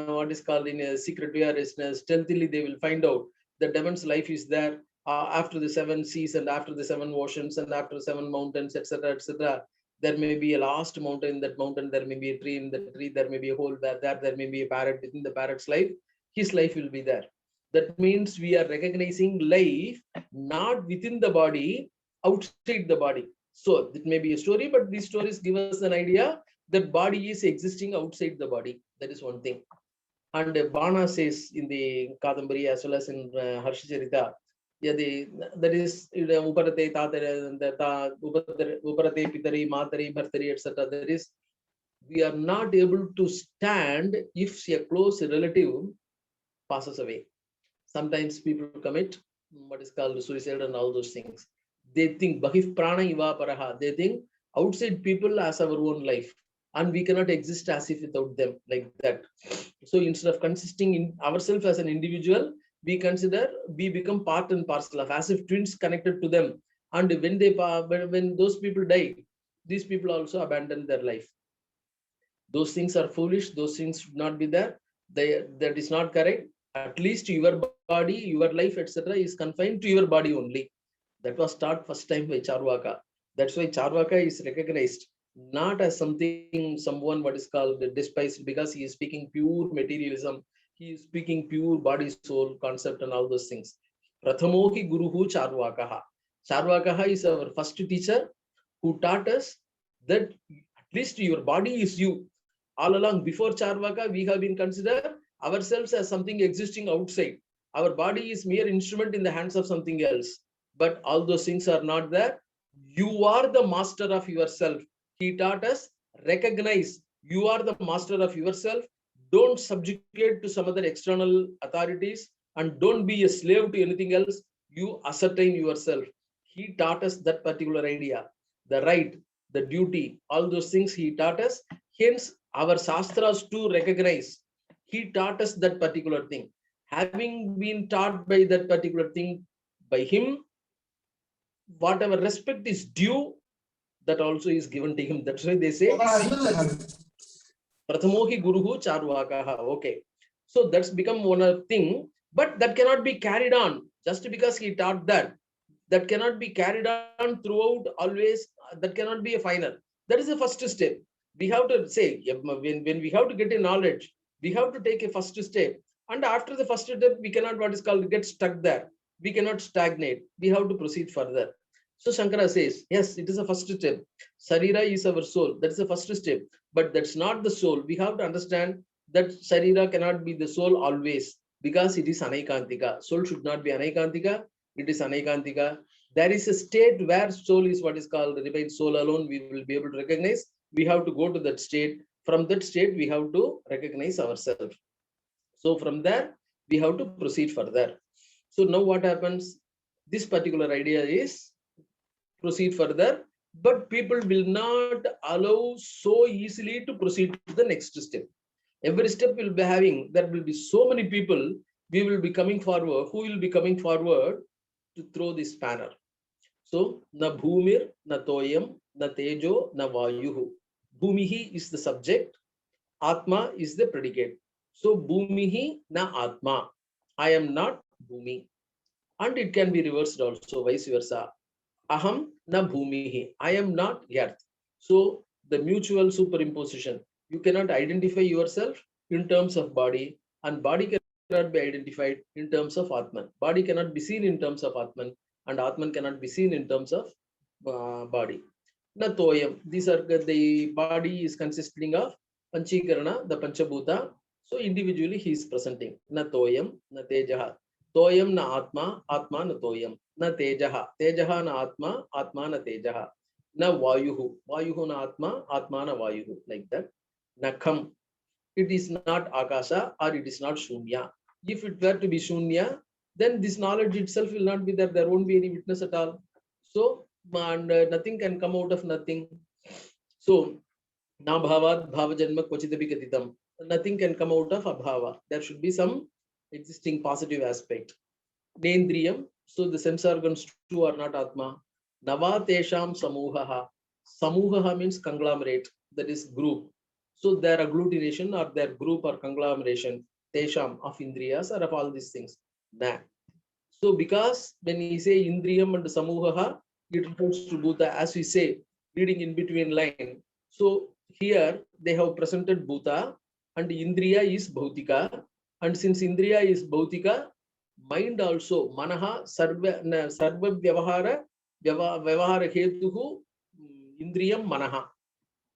what is called in a secret way, stealthily they will find out the demon's life is there after the 7 seas and after the 7 oceans and after 7 mountains, etc., etc. There may be a last mountain. In that mountain, there may be a tree. In the tree, there may be a hole. There may be a parrot. Within the parrot's life, his life will be there. That means we are recognizing life not within the body, outside the body. So it may be a story, but these stories give us an idea that body is existing outside the body. That is one thing. And Bana says in the Kadambari as well as in Harshacharita, that is Uparate Tatare, Uparate Pitari, Matari, Bhartari, etc. That is, we are not able to stand if a close relative passes away. Sometimes people commit what is called suicide and all those things. They think Bahif Prana Iva Paraha. They think outside people as our own life, and we cannot exist as if without them, like that. So instead of consisting in ourselves as an individual, we become part and parcel of, as if twins connected to them. And when those people die, these people also abandon their life. Those things are foolish. Those things should not be there. That is not correct. At least your body, your life, etc. is confined to your body only. That was taught first time by Charvaka. That's why Charvaka is recognized not as someone what is called despised, because he is speaking pure materialism. He is speaking pure body soul concept and all those things. Prathamohi Guruhu Charvakaha. Charvakaha is our first teacher who taught us that at least your body is you. All along before Charvaka, we have been considered ourselves as something existing outside. Our body is mere instrument in the hands of something else. But all those things are not there. You are the master of yourself. He taught us, recognize you are the master of yourself. Don't subjugate to some other external authorities, and don't be a slave to anything else. You ascertain yourself. He taught us that particular idea, the right, the duty, all those things he taught us. Hence, our Shastras too recognize. He taught us that particular thing. Having been taught by that particular thing by him, whatever respect is due, that also is given to him. That's why they say, Prathamohi Guruhu Charvakaha. Okay. So that's become one thing, but that cannot be carried on just because he taught that. That cannot be carried on throughout always. That cannot be a final. That is the first step. We have to say, when we have to get a knowledge, we have to take a first step. And after the first step, we cannot what is called get stuck there. We cannot stagnate. We have to proceed further. So Shankara says, yes, it is a first step. Sarira is our soul. That's the first step. But that's not the soul. We have to understand that Sarira cannot be the soul always, because it is Anaikantika. Soul should not be Anaikantika. It is Anaikantika. There is a state where soul is what is called the divine soul alone. We will be able to recognize. We have to go to that state. From that state, we have to recognize ourselves. So from there, we have to proceed further. So now what happens? This particular idea is proceed further, but people will not allow so easily to proceed to the next step. Every step will be having, there will be so many people, we will be coming forward, who will be coming forward to throw this spanner. So, na bhumir, na toyam, na tejo, na vayuhu. Bhumihi is the subject, Atma is the predicate. So, bhumihi na Atma. I am not bhumi. And it can be reversed also, vice versa. Aham na bhumihi. I am not earth. So, the mutual superimposition. You cannot identify yourself in terms of body, and body cannot be identified in terms of Atman. Body cannot be seen in terms of Atman, and Atman cannot be seen in terms of body. Na toyam. These are the body is consisting of Panchikarana, the Panchabhuta. So individually he is presenting. Na toyam, na tejaha. Toyam na Atma, Atma na toyam. Na tejaha. Tejaha na Atma, Atma na tejaha. Na vayuhu. Vayuhu na Atma, Atma na vayuhu. Like that. Na kham. It is not Akasha or it is not Shunya. If it were to be Shunya, then this knowledge itself will not be there. There won't be any witness at all. So, and nothing can come out of nothing. So, na bhavat bhava janma kvachitapi katitam. Nothing can come out of abhava. There should be some existing positive aspect. Nendriyam. So, the sense organs too are not Atma. Nava tesham samuhaha. Samuhaha means conglomerate. That is group. So, their agglutination or their group or conglomeration. Tesham of Indriyas or of all these things. Nah. So, because when we say Indriyam and Samuhaha, it refers to Bhuta, as we say, reading in between line. So, here they have presented Bhuta and Indriya is Bhautika. And since Indriya is Bhautika, mind also, Manaha Sarva Vyavahara Hetuhu Indriyam Manaha.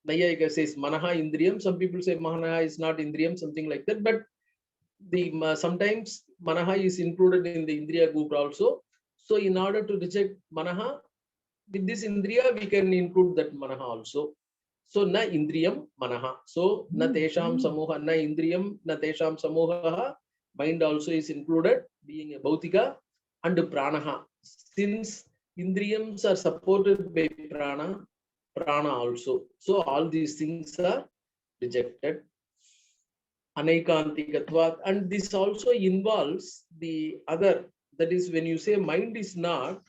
Nayayika says Manaha Indriyam. Some people say Manaha is not Indriyam, something like that. But sometimes Manaha is included in the Indriya group also. So in order to reject Manaha, with this Indriya, we can include that Manaha also. So na Indriyam Manaha. So na Tesham Samoha, na Indriyam, na Tesham Samoha. Mind also is included, being a Bhautika, and Pranaha. Since Indriyams are supported by Prana, Prana also. So all these things are rejected. Anaikantikatvat, and this also involves the other, that is when you say mind is not,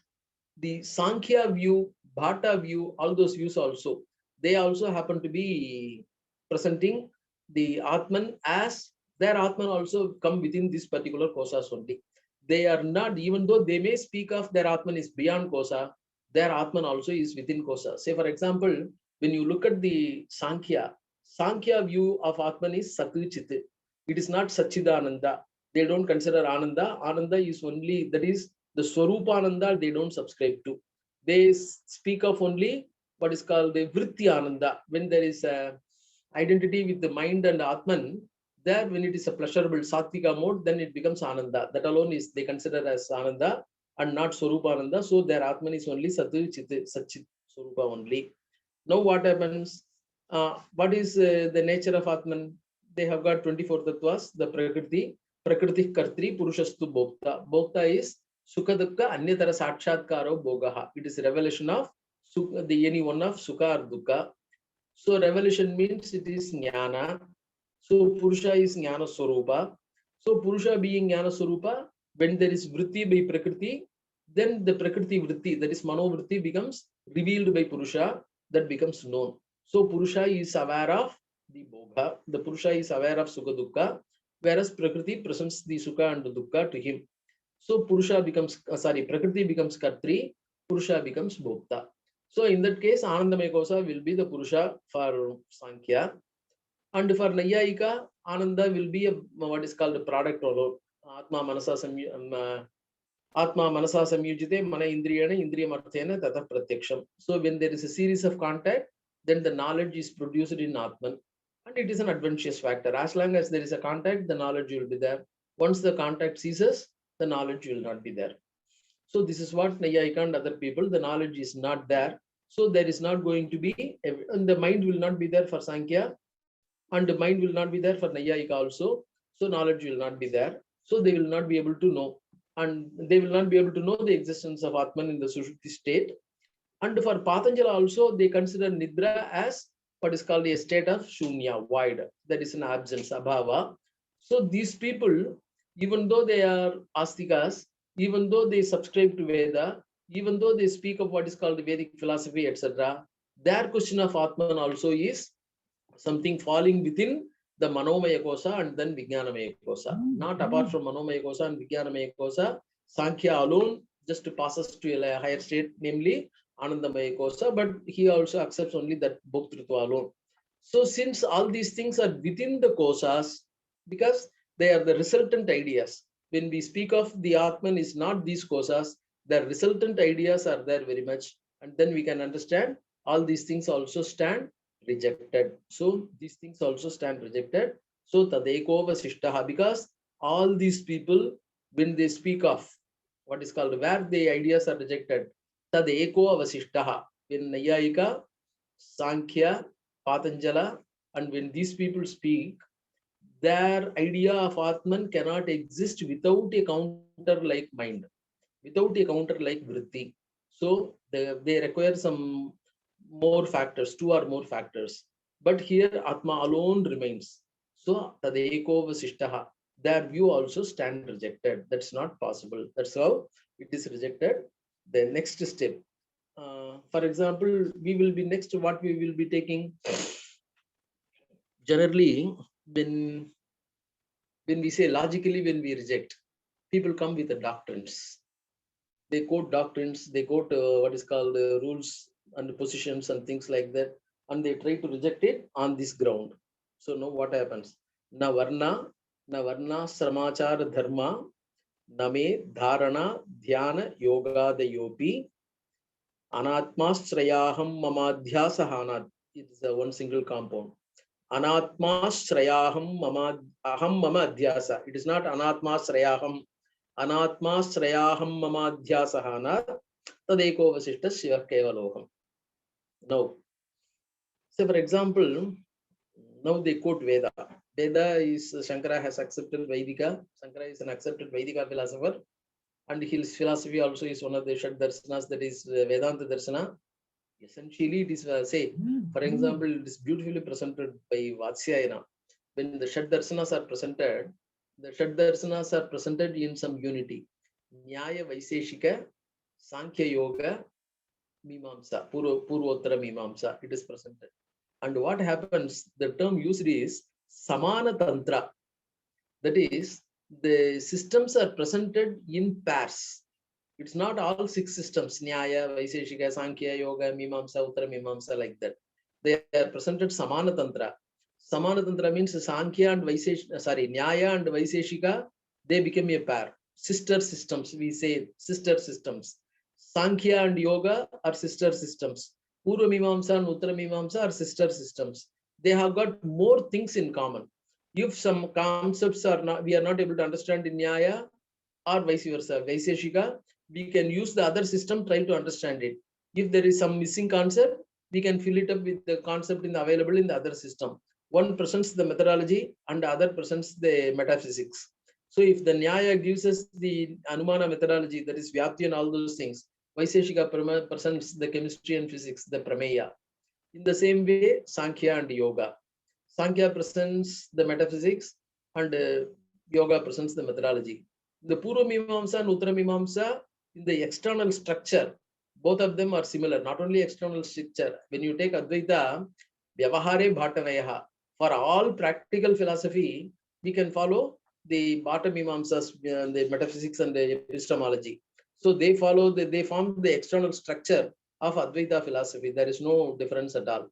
the Sankhya view, Bhata view, all those views also, they also happen to be presenting the Atman as their Atman also come within this particular kosas only. They are not, even though they may speak of their Atman is beyond kosa, their Atman also is within kosa. Say for example, when you look at the Sankhya view of Atman is Satu Chit. It is not Sachidananda. They don't consider Ananda. Ananda is only, that is the Swarupananda, they don't subscribe to. They speak of only what is called the Vritti Ananda. When there is a identity with the mind and Atman, there when it is a pleasurable Sattvika mode, then it becomes Ananda. That alone is they consider as Ananda and not Swarupananda. So their Atman is only Satu Chit, Satchit Swarupa only. Now what happens? What is the nature of Atman? They have got 24 tattvas, the Prakriti, Prakriti Kartri, Purushastu Bhokta. Bhokta is Sukha Dukkha Anyatara Sakshatkaro Bhogaha. It is a revelation of the any one of Sukha or Dukkha. So revelation means it is Jnana. So Purusha is Jnana Swarupa. So Purusha being Jnana Swarupa, when there is Vritti by Prakriti, then the Prakriti Vritti, that is Mano Vritti, becomes revealed by Purusha, that becomes known. So Purusha is aware of the Bhoga, the Purusha is aware of Sukha Dukkha, whereas Prakriti presents the Sukha and the Dukkha to him. So Purusha becomes, Prakriti becomes Kartri, Purusha becomes Bhokta. So in that case, Anandamaya Kosa will be the Purusha for Sankhya. And for Nayayika, Ananda will be what is called a product or Atma Manasa Samyujite, Mana Indriyana, Indriyamarthena, Tata Pratyaksham. So when there is a series of contact, then the knowledge is produced in Atman. And it is an adventitious factor. As long as there is a contact, the knowledge will be there. Once the contact ceases, the knowledge will not be there. So this is what Nayayika and other people, the knowledge is not there. So there is not going to be, and the mind will not be there for Sankhya, and the mind will not be there for Nayayika also. So knowledge will not be there. So they will not be able to know. And they will not be able to know the existence of Atman in the Sushupti state. And for Patanjala also, they consider Nidra as what is called a state of Shunya, void. That is an absence, Abhava. So these people, even though they are Astikas, even though they subscribe to Veda, even though they speak of what is called Vedic philosophy, etc., their question of Atman also is something falling within the Manomaya Kosa and then Vijnanamaya Kosa. Not apart from Manomaya Kosa and Vijnanamaya Kosa, Sankhya alone just passes to a higher state, namely Anandamaya Kosa, but he also accepts only that Bhoktrutva alone. So since all these things are within the kosas, because they are the resultant ideas, when we speak of the Atman is not these kosas, the resultant ideas are there very much, and then we can understand all these things also stand rejected. So these things also stand rejected. So Tadeko Vasishtaha, because all these people, when they speak of what is called where the ideas are rejected, Tadeko Vasishtaha, when Nayayika, Sankhya, Patanjala, and when these people speak, their idea of Atman cannot exist without a counter like mind, without a counter like Vritti. So they require some more factors, two or more factors. But here Atma alone remains. So Tadeko Vasishtaha, their view also stand rejected. That's not possible. That's how it is rejected. The next step. For example, we will be next, what we will be taking. Generally, when we say logically, when we reject, people come with the doctrines. They quote doctrines, they quote what is called rules and positions and things like that, and they try to reject it on this ground. So now what happens? Na varna sramachara dharma, name dharana dhyana yoga dayopi, anatmasrayaham mamadhyasa hanat. It is one single compound. Anatma Shrayaham Mama Aham Mama Adhyasa. It is not Anatma Shrayaham. Anatma Shrayaham Mama Adhyasahana Tadeko Vasishta Shiva Kevaloham. Now, say for example, now they quote Veda. Veda is Shankara has accepted Vedika. Shankara is an accepted Vedika philosopher, and his philosophy also is one of the Shad Darsanas, that is Vedanta Darsana. Essentially, it is say, for example, it is beautifully presented by Vatsyayana. When the Shad Darsanas are presented, the Shad Darsanas are presented in some unity. Nyaya Vaiseshika, Sankhya Yoga, Mimamsa, Purvottara Mimamsa, it is presented. And what happens, the term used is Samana Tantra. That is, the systems are presented in pairs. It's not all 6 systems, Nyaya, Vaiseshika, Sankhya, Yoga, Mimamsa, Uttara Mimamsa, like that. They are presented Samana Tantra. Samana Tantra means Sankhya and Nyaya and Vaiseshika, they become a pair. Sister systems, we say sister systems. Sankhya and Yoga are sister systems. Purva Mimamsa and Uttara Mimamsa are sister systems. They have got more things in common. If some concepts are not, we are not able to understand in Nyaya or vice versa, Vaiseshika, we can use the other system, try to understand it. If there is some missing concept, we can fill it up with the concept available in the other system. One presents the methodology and the other presents the metaphysics. So if the Nyaya gives us the Anumana methodology, that is Vyapti and all those things, Vaiseshika presents the chemistry and physics, the Prameya. In the same way, Sankhya and Yoga. Sankhya presents the metaphysics and Yoga presents the methodology. The Purva Mimamsa and Uttara Mimamsa, in the external structure, both of them are similar, not only external structure. When you take Advaita, Vyavahare Bhattavayaha, for all practical philosophy, we can follow the Bhatta Mimamsas, the metaphysics and the epistemology. So they follow, they form the external structure of Advaita philosophy. There is no difference at all.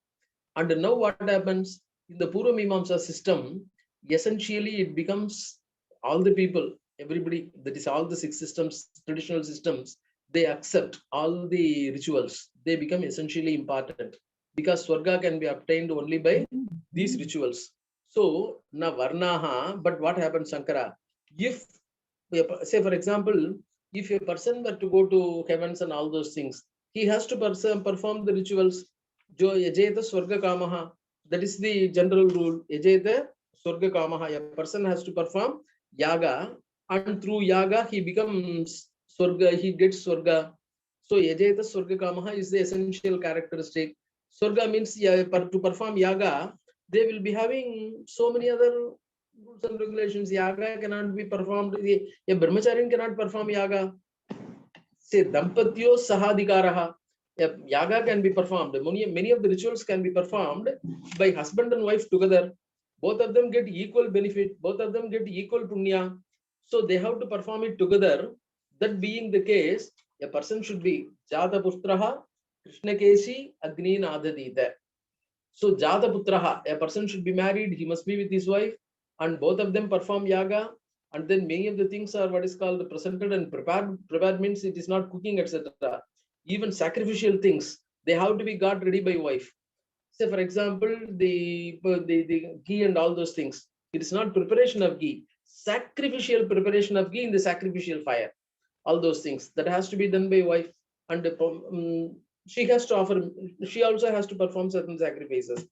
And now what happens in the Purva Mimamsa system, essentially it becomes all the people, everybody, that is all the 6 systems, traditional systems, they accept all the rituals. They become essentially important because Swarga can be obtained only by these rituals. So, na Varnaha, but what happens, Shankara? If, say for example, if a person were to go to heavens and all those things, he has to perform the rituals. Jo yajeta swarga kamaha. That is the general rule. Yajeta swarga kamaha. A person has to perform yaga, and through yaga he becomes swarga, he gets swarga. So yajeta swarga kamaha is the essential characteristic. Swarga means to perform yaga, they will be having so many other rules and regulations. Yaga cannot be performed. A brahmacharin cannot perform yaga. Say dampatyo sahadikaraha. Yaga can be performed. Many of the rituals can be performed by husband and wife together. Both of them get equal benefit. Both of them get equal punya. So they have to perform it together. That being the case, a person should be Jata Pustraha, Krishna Keshi, Agni Nadadita. So Jata Putraha, a person should be married, he must be with his wife, and both of them perform yaga. And then many of the things are what is called presented and prepared. Prepared means it is not cooking, etc. Even sacrificial things, they have to be got ready by wife. Say, for example, the ghee and all those things. It is not preparation of ghee, sacrificial preparation of ghee in the sacrificial fire. All those things that has to be done by wife, and she has to offer. She also has to perform certain sacrifices.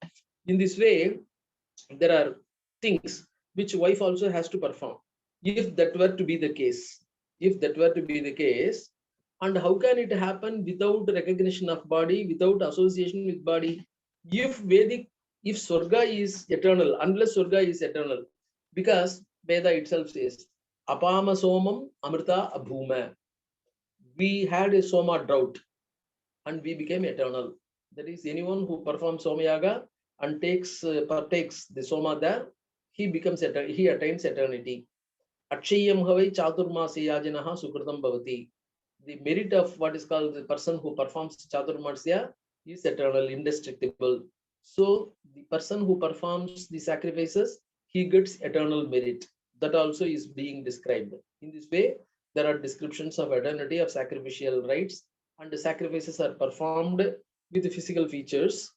In this way, there are things which wife also has to perform. If that were to be the case, and how can it happen without recognition of body, without association with body? If Vedic, if Swarga is eternal, unless Swarga is eternal, because Veda itself says, Apama Somam Amrita Abhuma. We had a Soma drought and we became eternal. That is, anyone who performs Somayaga and partakes the Soma there, he becomes eternal, he attains eternity. Akshayam Havai Chaturmasi Yajanaha Sukritam Bhavati. The merit of what is called the person who performs Chaturmasya is eternal, indestructible. So the person who performs the sacrifices, he gets eternal merit. That also is being described. In this way, there are descriptions of eternity of sacrificial rites, and the sacrifices are performed with physical features.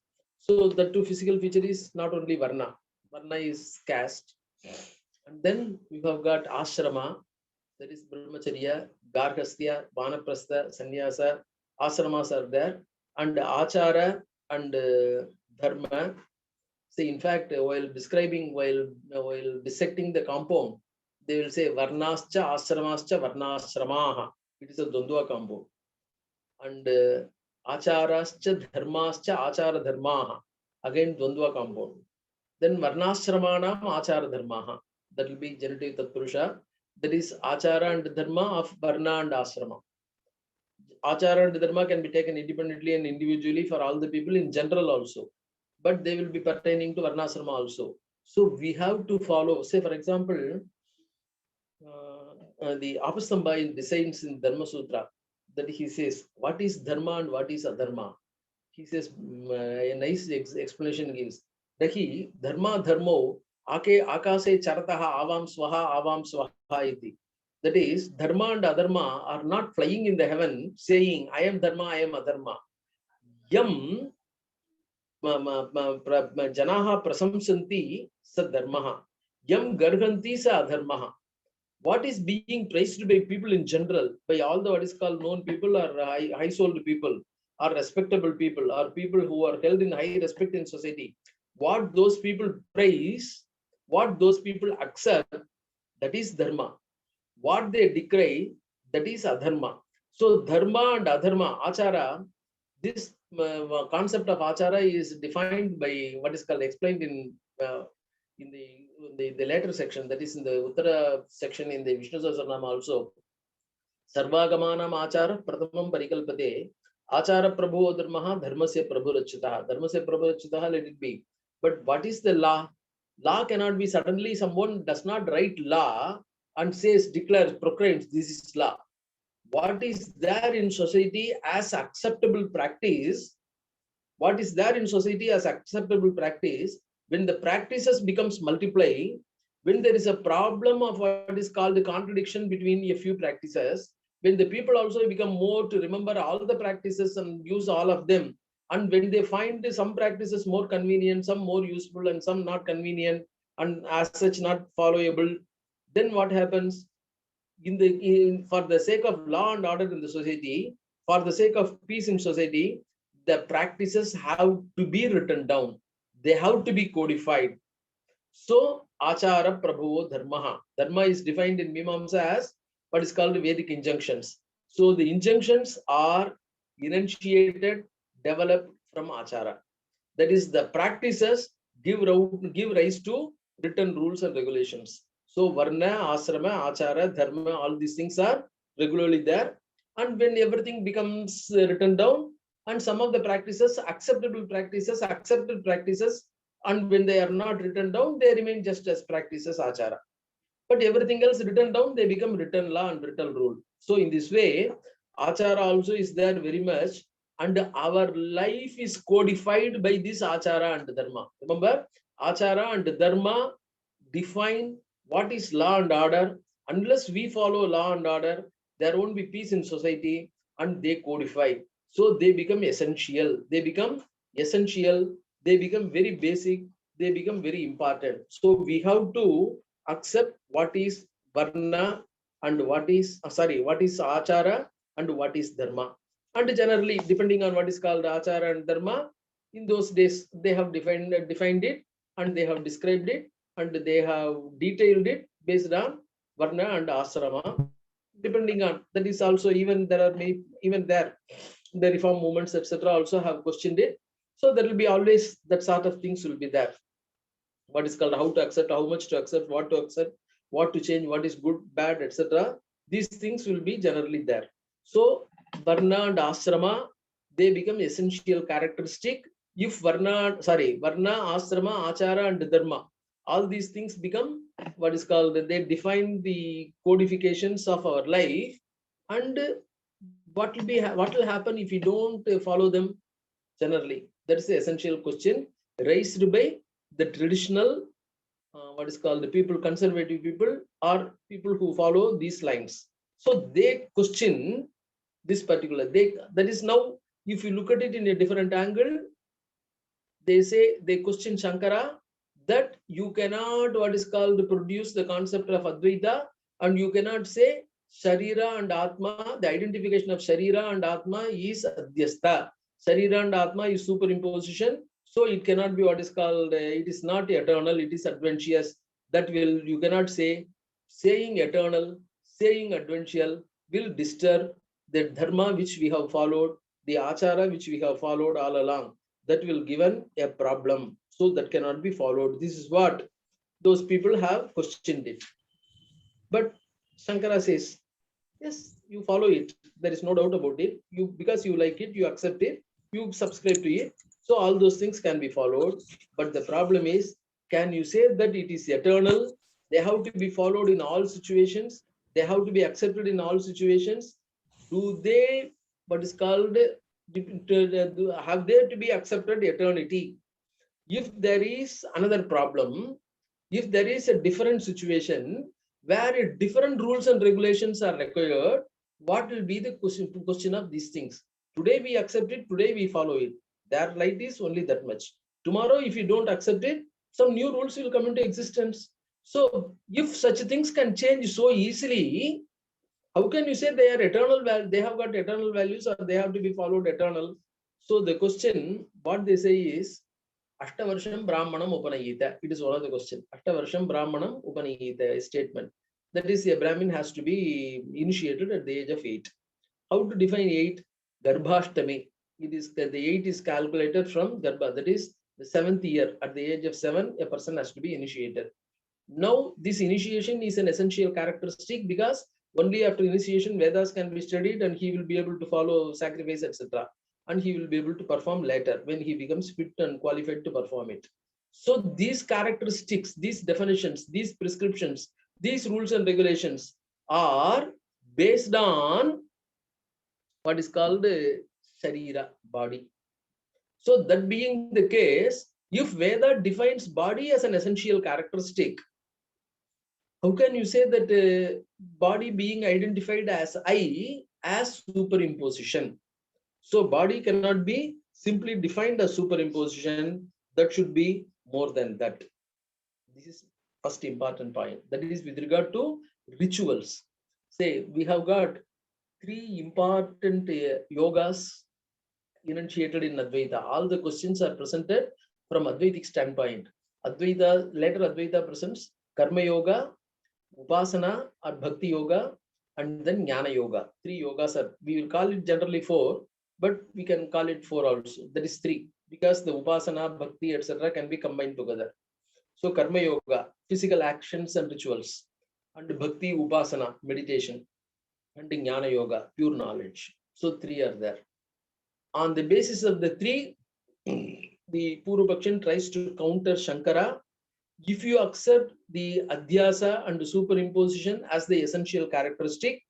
So the two physical feature is not only Varna. Varna is caste. And then we have got Ashrama, that is Brahmacharya, Garhastya, Vanaprastha, Sannyasa, Ashramas are there. And Achara and Dharma. See, in fact, while describing, while dissecting the compound, they will say Varnascha, Ashramascha, Varnashramaha. It is a Dvandva compound. And Acharascha, Dharmascha, Achara Dharmaha. Again, Dvandva compound. Then Varnashramanam Achara Dharmaha. That will be genitive Tatpurusha. That is Achara and Dharma of Varna and Ashrama. Achara and Dharma can be taken independently and individually for all the people in general also. But they will be pertaining to Varnasrama also. So we have to follow, say for example, the Apastamba designs in Dharma Sutra, that he says, what is Dharma and what is Adharma? He says, a nice explanation gives. Dahi Dharma Dharmo Ake Akase Charataha Avam Swaha iti. That is, Dharma and Adharma are not flying in the heaven saying, I am Dharma, I am Adharma. Yam Janaha Prasamsanti sa Dharmaha. Yam Garganti sa Adharmaha. What is being praised by people in general, by all the what is called known people or high-souled people, or respectable people, or people who are held in high respect in society, what those people praise, what those people accept, that is Dharma. What they decry, that is Adharma. So Dharma and Adharma, Achara, this concept of Achara is defined by what is called, explained in the later section, that is in the Uttara section in the Vishnu Sahasranama also. Sarvagamanam Achara Pratamam Parikalpate Achara Prabhu Dharmaha Dharmasya Prabhurachitaha. Dharmasya Prabhurachitaha, let it be. But what is the law? Law cannot be suddenly someone does not write law and says, declares, proclaims, this is law. What is there in society as acceptable practice? What is there in society as acceptable practice? When the practices becomes multiplying, when there is a problem of what is called the contradiction between a few practices, when the people also become more to remember all the practices and use all of them, and when they find some practices more convenient, some more useful, and some not convenient, and as such not followable, then what happens? For the sake of law and order in the society, for the sake of peace in society, the practices have to be written down. They have to be codified. So, Achara Prabhu Dharmaha. Dharma is defined in Mimamsa as what is called Vedic injunctions. So, the injunctions are enunciated, developed from Achara. That is, the practices give rise to written rules and regulations. So, Varna, Asrama, Achara, Dharma, all these things are regularly there. And when everything becomes written down, and some of the practices, accepted practices, and when they are not written down, they remain just as practices, Achara. But everything else written down, they become written law and written rule. So in this way, Achara also is there very much, and our life is codified by this Achara and Dharma. Remember, Achara and Dharma define what is law and order. Unless we follow law and order, there won't be peace in society, and they codify. So they become essential. They become very basic, they become very important. So we have to accept what is Varna and what is Achara and what is Dharma. And generally, depending on what is called Achara and Dharma, in those days, they have defined it, and they have described it, and they have detailed it based on Varna and Asrama. Depending on that is also, even there are the reform movements, etc., also have questioned it. So there will be always that sort of things will be there. What is called how to accept, how much to accept, what to change, what is good, bad, etc. These things will be generally there. So Varna and Asrama, they become essential characteristic. If Varna, Asrama, Achara, and Dharma, all these things become what is called, they define the codifications of our life. And what will happen if we don't follow them generally? That is the essential question raised by the traditional, what is called the people, conservative people, or people who follow these lines. So they question this particular, that is now, if you look at it in a different angle, they question Shankara that you cannot what is called produce the concept of Advaita, and you cannot say Sharira and Atma, the identification of Sharira and Atma is Adhyasta. Sharira and Atma is superimposition, so it cannot be what is called, it is not eternal, it is adventitious. That will, you cannot say, saying eternal, saying adventitial will disturb the dharma which we have followed, the achara which we have followed all along. That will given a problem. So that cannot be followed. This is what those people have questioned it. But Shankara says, yes, you follow it. There is no doubt about it. You, because you like it, you accept it, you subscribe to it. So all those things can be followed. But the problem is, can you say that it is eternal? They have to be followed in all situations. They have to be accepted in all situations. Do they, what is called, have they to be accepted eternity? If there is another problem, if there is a different situation where different rules and regulations are required, what will be the question of these things? Today we accept it, today we follow it. Their light is only that much. Tomorrow, if you don't accept it, some new rules will come into existence. So if such things can change so easily, how can you say they are eternal? They have got eternal values, or they have to be followed eternal? So the question, what they say is, Ashtavarsham Brahmanam Upanayita. It is one of the question. Ashtavarsham Brahmanam Upanayita statement. That is, a Brahmin has to be initiated at the age of 8. How to define 8? Garbhashtami. It is the 8 is calculated from Garbha. That is the 7th year. At the age of 7, a person has to be initiated. Now, this initiation is an essential characteristic because only after initiation Vedas can be studied and he will be able to follow sacrifice, etc. And he will be able to perform later when he becomes fit and qualified to perform it. So these characteristics, these definitions, these prescriptions, these rules and regulations are based on what is called Sharira, body. So that being the case, if Veda defines body as an essential characteristic, how can you say that body being identified as I as superimposition? So body cannot be simply defined as superimposition. That should be more than that. This is first important point. That is with regard to rituals. Say we have got 3 important yogas enunciated in Advaita. All the questions are presented from Advaitic standpoint. Advaita, later Advaita presents Karma Yoga, Upasana or Bhakti Yoga, and then Jnana Yoga. 3 yogas are, we will call it generally 4, but we can call it 4 also. That is 3, because the Upasana, Bhakti, etc. can be combined together. So Karma Yoga, physical actions and rituals, and Bhakti, Upasana, meditation, and Jnana Yoga, pure knowledge. So 3 are there. On the basis of the 3, the Purvapakshan tries to counter Shankara. If you accept the adhyasa and the superimposition as the essential characteristic,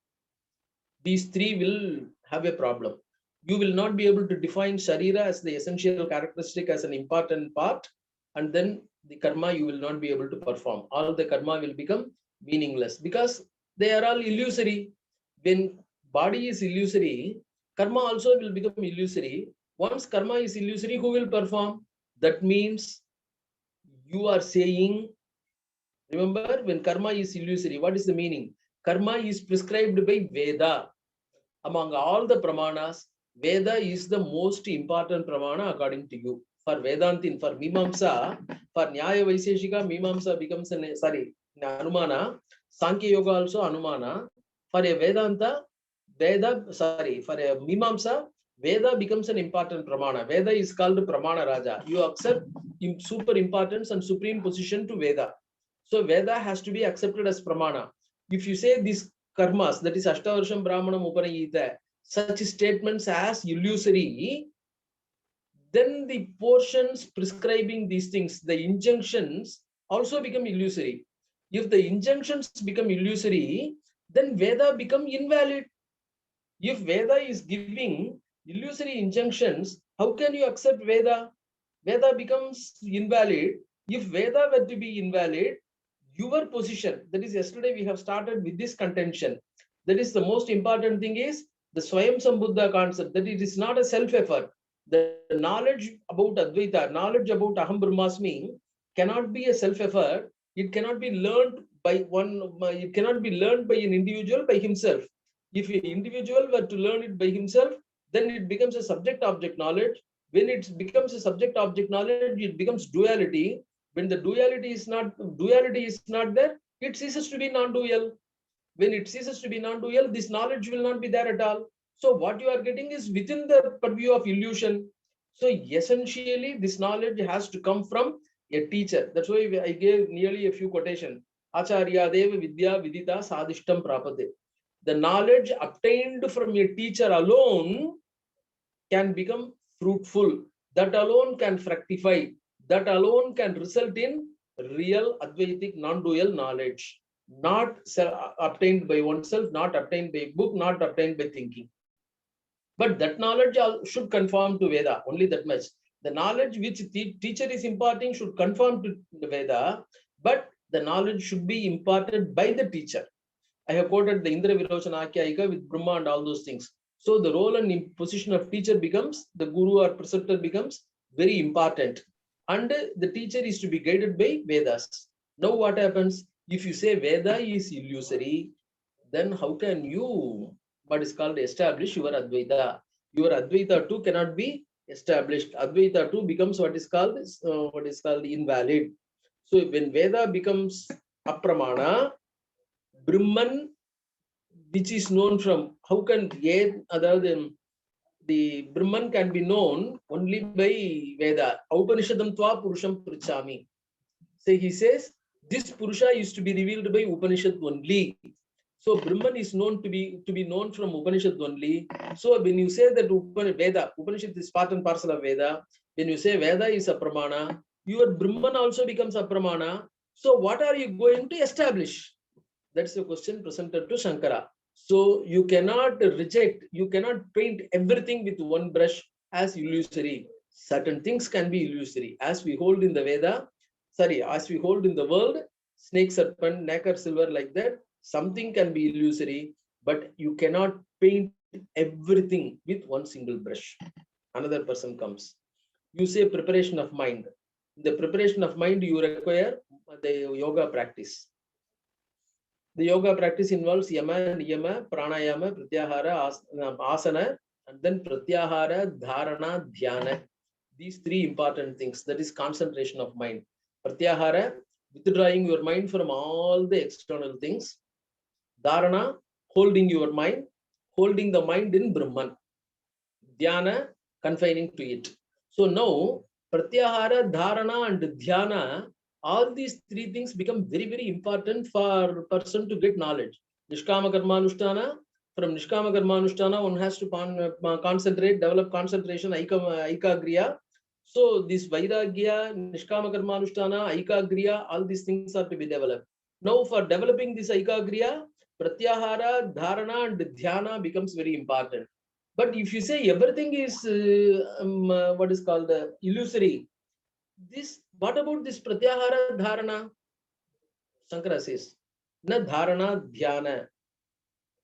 these 3 will have a problem. You will not be able to define Sharira as the essential characteristic as an important part, and then the karma you will not be able to perform. All the karma will become meaningless because they are all illusory. When body is illusory, karma also will become illusory. Once karma is illusory, who will perform? That means you are saying, remember, when karma is illusory, what is the meaning? Karma is prescribed by Veda. Among all the pramanas, Veda is the most important pramana according to you. For Vedantin, for Mimamsa, for Nyaya Vaiseshika, Mimamsa becomes Anumana. Sankhya Yoga also Anumana. For a Vedanta, for a Mimamsa, Veda becomes an important pramana. Veda is called Pramana Raja. You accept super importance and supreme position to Veda. So Veda has to be accepted as pramana. If you say these karmas, that is Ashtavarsham Brahmanam Upanayita, such statements as illusory, then the portions prescribing these things, the injunctions also become illusory. If the injunctions become illusory, then Veda become invalid. If Veda is giving illusory injunctions, how can you accept Veda? Veda becomes invalid. If Veda were to be invalid, your position, that is yesterday we have started with this contention. That is the most important thing is the Swayam Sambuddha concept, that it is not a self-effort. The knowledge about Advaita, knowledge about Aham Brahmasmi cannot be a self-effort. It cannot be learned by one, it cannot be learned by an individual by himself. If an individual were to learn it by himself, then it becomes a subject-object knowledge. When it becomes a subject-object knowledge, it becomes duality. When the duality is not there, it ceases to be non-dual. When it ceases to be non-dual, this knowledge will not be there at all. So what you are getting is within the purview of illusion. So essentially, this knowledge has to come from a teacher. That's why I gave nearly a few quotations. Acharya Deva Vidya Vidita Sadishtam Prapate. The knowledge obtained from a teacher alone can become fruitful. That alone can fructify. That alone can result in real Advaitic non-dual knowledge. Not obtained by oneself, not obtained by book, not obtained by thinking. But that knowledge should conform to Veda, only that much. The knowledge which the teacher is imparting should conform to the Veda, but the knowledge should be imparted by the teacher. I have quoted the Indra Virochana Akhyaika with Brahma and all those things. So the role and position of teacher becomes, the guru or preceptor becomes very important. And the teacher is to be guided by Vedas. Now what happens? If you say Veda is illusory, then how can you, what is called, establish your Advaita? Your Advaita too cannot be established. Advaita too becomes what is called invalid. So when Veda becomes apramana, Brahman, which is known from, how can other than the Brahman can be known only by Veda. Upanishadam tva purusham prichami. So he says this Purusha is to be revealed by Upanishad only. So Brahman is known to be known from Upanishad only. So when you say that Upanishad is part and parcel of Veda, when you say Veda is a pramana, your Brahman also becomes a pramana. So what are you going to establish? That's the question presented to Shankara. So you cannot reject, you cannot paint everything with one brush as illusory. Certain things can be illusory. As we hold in the Veda, as we hold in the world, snake, serpent, nacre, silver, like that, something can be illusory, but you cannot paint everything with one single brush. Another person comes. You say preparation of mind. The preparation of mind, you require the yoga practice. The yoga practice involves yama, niyama, pranayama, pratyahara, asana, and then pratyahara, dharana, dhyana. These three important things. That is concentration of mind. Pratyahara, withdrawing your mind from all the external things. Dharana, holding your mind, holding the mind in Brahman. Dhyana, confining to it. So now, pratyahara, dharana, and dhyana, all these three things become very, very important for a person to get knowledge. Nishkama Karmanushtana, from Nishkama Karmanushtana, one has to concentrate, develop concentration, aikagriya. So this Vairagya, Nishkama Karmanushtana, aikagriya, all these things are to be developed. Now for developing this aikagriya, pratyahara, dharana, and dhyana becomes very important. But if you say everything is what is called illusory, what about this pratyahara dharana? Shankara says, na dharana dhyana.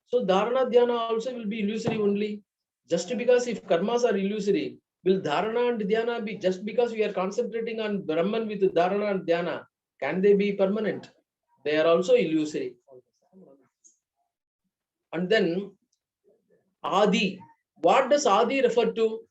So dharana dhyana also will be illusory only. Just because if karmas are illusory, will dharana and dhyana be, just because we are concentrating on Brahman with dharana and dhyana, can they be permanent? They are also illusory. And then Adi. What does Adi refer to?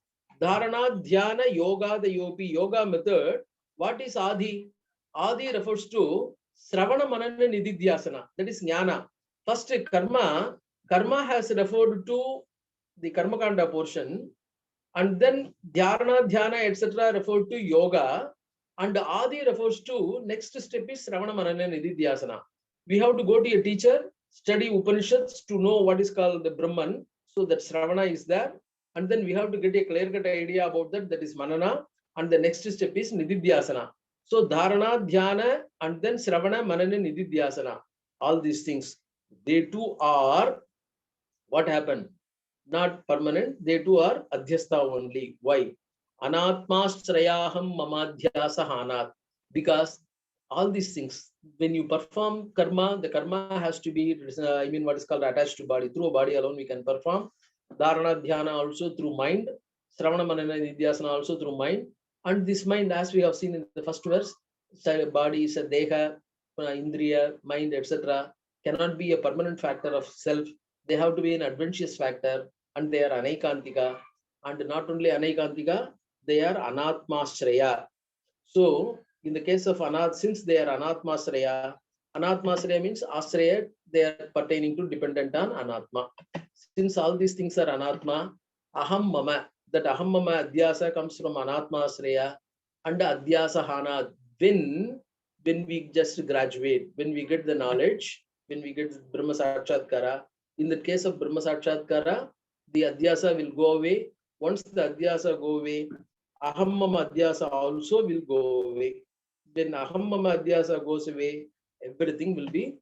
Dharana, dhyana, yoga, the yoga method. What is Adi? Adi refers to Sravana, Manana, Nididhyasana. That is Jnana. First, karma. Karma has referred to the Karmakanda portion. And then Dhyana, Dhyana, etc. referred to yoga. And Adi refers to, next step is Sravana, Manana, Nididhyasana. We have to go to a teacher, study Upanishads to know what is called the Brahman. So that Sravana is there. And then we have to get a clear-cut idea about that. That is Manana. And the next step is Nididhyasana. So Dharana, Dhyana, and then Sravana, Manana, Nididhyasana. All these things, they too are, what happened? Not permanent. They too are adhyastha only. Why? Anatmashrayaham mamadhyasa hanat. Because all these things, when you perform karma, the karma has to be, what is called attached to body. Through a body alone we can perform. Dharana, dhyana also through mind. Sravana Manana Nidhyasana also through mind. And this mind, as we have seen in the first verse, body is a deha, indriya, mind, etc., cannot be a permanent factor of self. They have to be an adventitious factor, and they are anaikantika. And not only anaikantika, they are anatmashraya. So, in the case of anath, since they are anatmashraya, anatmashraya means ashraya, they are pertaining to dependent on anatma. Since all these things are anatma, aham mama, that aham mama adhyasa comes from anatmashraya and adhyasa hana. When we just graduate, when we get the knowledge, when we get Brahma Sakshatkara, in the case of Brahma Sakshatkara, the adhyasa will go away. Once the adhyasa go away, aham mama adhyasa also will go away. When aham mama adhyasa goes away, everything will be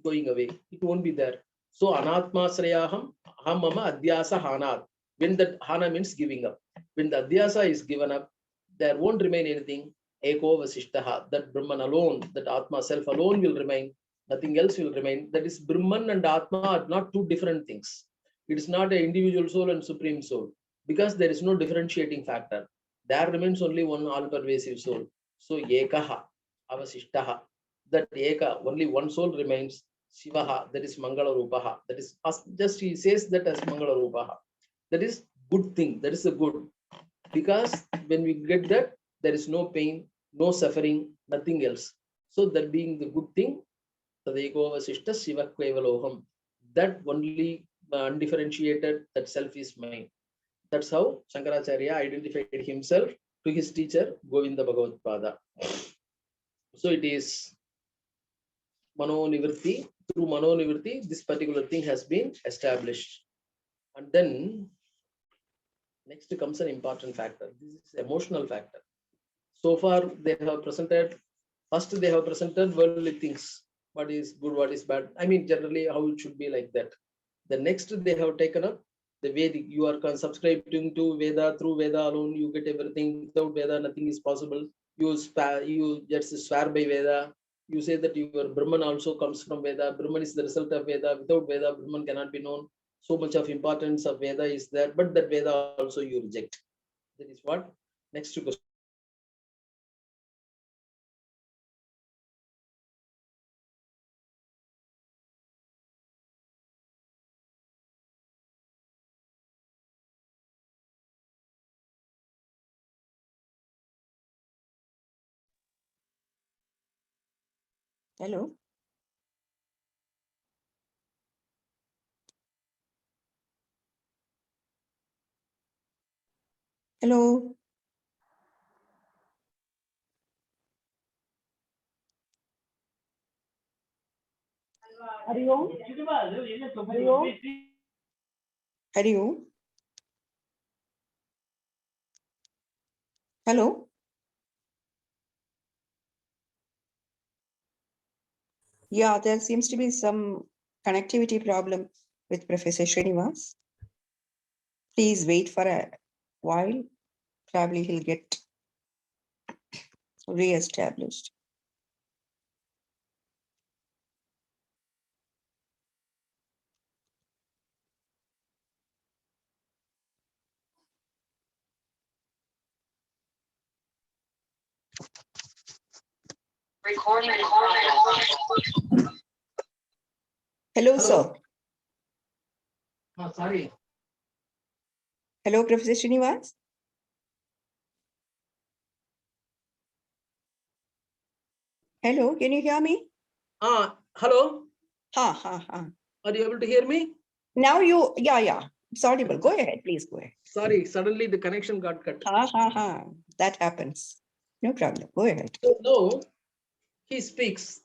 going away. It won't be there. So anatmasrayaham aham mama adhyasa hanat. When that hana means giving up. When the adhyasa is given up, there won't remain anything. Eko vasishtaha. That Brahman alone, that Atma self alone will remain. Nothing else will remain. That is, Brahman and Atma are not two different things. It is not an individual soul and supreme soul, because there is no differentiating factor. There remains only one all-pervasive soul. So ekaha avasishtaha. That eka, only one soul remains. Shivaha, that is Mangala Rupaha. That is just he says that as Mangala Rupaha. That is good thing. That is a good. Because when we get that, there is no pain, no suffering, nothing else. So that being the good thing, Tadeko Vasishta Shiva Kvevaloham. That only undifferentiated, that self is mine. That's how Shankaracharya identified himself to his teacher, Govinda Bhagavad Pada. So it is Mano Nivritti. Through Mano Nivritti, this particular thing has been established. And then next comes an important factor. This is emotional factor. So far, they have presented, first they have presented worldly things. What is good, what is bad. I mean, generally how it should be like that. The next they have taken up the Vedic. You are subscribing to Veda. Through Veda alone, you get everything. Without Veda, nothing is possible. You just swear by Veda. You say that your Brahman also comes from Veda. Brahman is the result of Veda. Without Veda, Brahman cannot be known. So much of importance of Veda is there, but that Veda also you reject. That is what? Next question. Hello. Hello. Hari Om. Hari Om. Hari Om. Hello. Yeah, there seems to be some connectivity problem with Professor Srinivas. Please wait for a while. Probably he'll get re-established. Recording. Hello, sir. Sorry. Hello, Professor Srinivas. Hello, can you hear me? Hello. Ha. Are you able to hear me? Now you, yeah. It's audible. Go ahead, please go ahead. Sorry, suddenly the connection got cut. Ha. That happens. No problem. Go ahead. So now he speaks.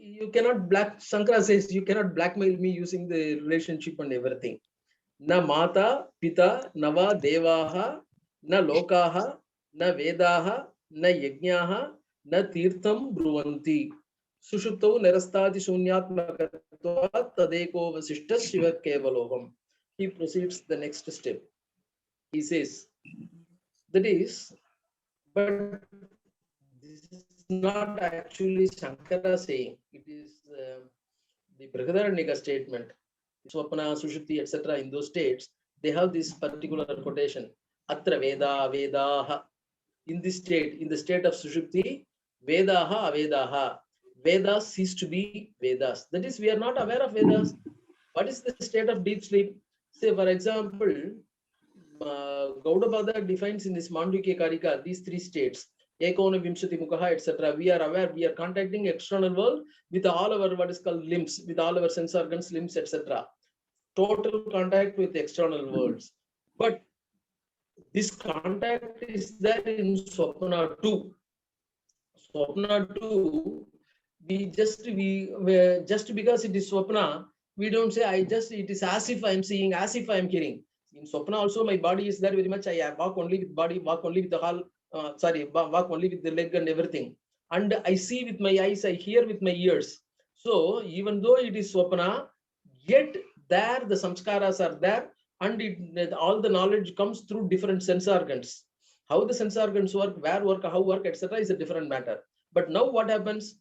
You cannot Shankara says you cannot blackmail me using the relationship and everything. Na mata, pita, nava, devaha, na lokaha, na vedaha, na yajnaha, na tirtham bruvanti. Sushuptau nerastati shunyatmakatvat tadeko vasishta shiva kevaloham. He proceeds the next step. He says, that is, but this is not actually Shankara saying, it is the Brihadaranyaka statement. Swapna, Sushupti, etc. in those states, they have this particular quotation. Atra Veda, Vedaha. In this state, in the state of Sushupti, Vedaha, Avedaha. Vedas cease to be Vedas. That is, we are not aware of Vedas. What is the state of deep sleep? Say, for example, Gaudapada defines in this Mandukya Karika these three states, Ekona Vimshati Mukaha, etc. We are aware, we are contacting external world with all our what is called limbs, with all our sense organs, limbs, etc. Total contact with external worlds. But this contact is there in Swapna too. Swapna too, we just because it is Swapna, we don't say it is as if I am seeing, as if I am hearing. In Swapna also, my body is there very much. I walk only with body, walk only with the whole, walk only with the leg and everything. And I see with my eyes, I hear with my ears. So even though it is Swapna, yet there the samskaras are there, and all the knowledge comes through different sense organs. How the sense organs work, where work, how work, etc. is a different matter. But now what happens?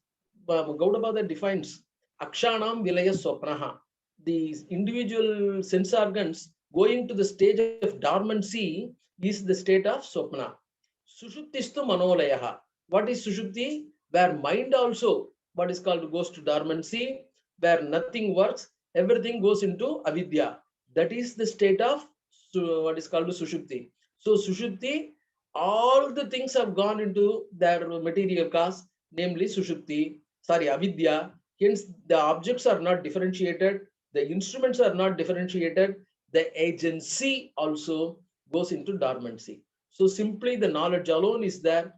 Gaudapada defines Akshanam Vilaya Swapnaha. These individual sense organs going to the stage of dormancy is the state of Swapna. Sushuptistu Manolayaha. What is Sushupti? Where mind also, what is called, goes to dormancy, where nothing works, everything goes into avidya. That is the state of what is called Sushupti. So Sushupti, all the things have gone into their material cause, namely avidya. Hence, the objects are not differentiated, the instruments are not differentiated, the agency also goes into dormancy. So simply the knowledge alone is there.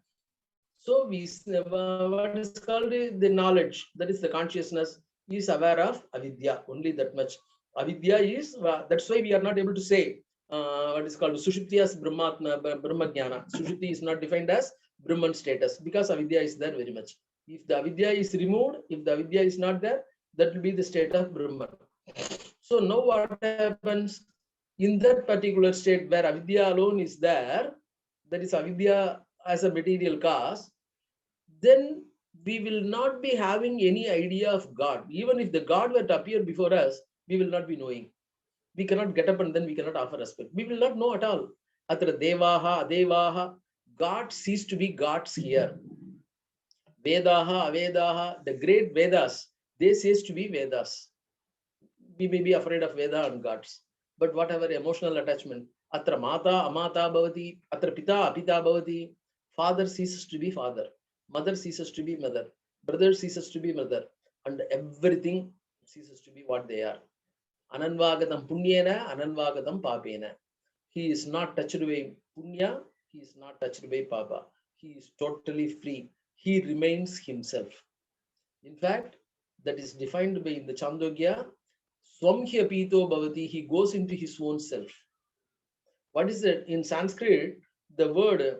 So we what is called the knowledge, that is the consciousness, is aware of avidya, only that much. Avidya is, that's why we are not able to say what is called Sushupti as Brahmatma, Brahmajnana. Sushupti is not defined as Brahman status because avidya is there very much. If the avidya is removed, if the avidya is not there, that will be the state of Brahman. So now what happens in that particular state where avidya alone is there, that is avidya as a material cause, then we will not be having any idea of God. Even if the God were to appear before us, we will not be knowing. We cannot get up and then we cannot offer respect. We will not know at all. Atra devaha, adevaha. God cease to be gods here. Vedaha, avedaha, the great Vedas, they cease to be Vedas. We may be afraid of Veda and gods. But whatever emotional attachment, atra mata, amata bhavati, atra pita, apita bhavati, father ceases to be father, mother ceases to be mother, brother ceases to be mother, and everything ceases to be what they are. Ananvagatam punyena, ananvagatam papena. He is not touched by punya, he is not touched by papa. He is totally free. He remains himself. In fact, that is defined by in the Chandogya, Swamhya Pito Bhavati, he goes into his own self. What is it? In Sanskrit, the word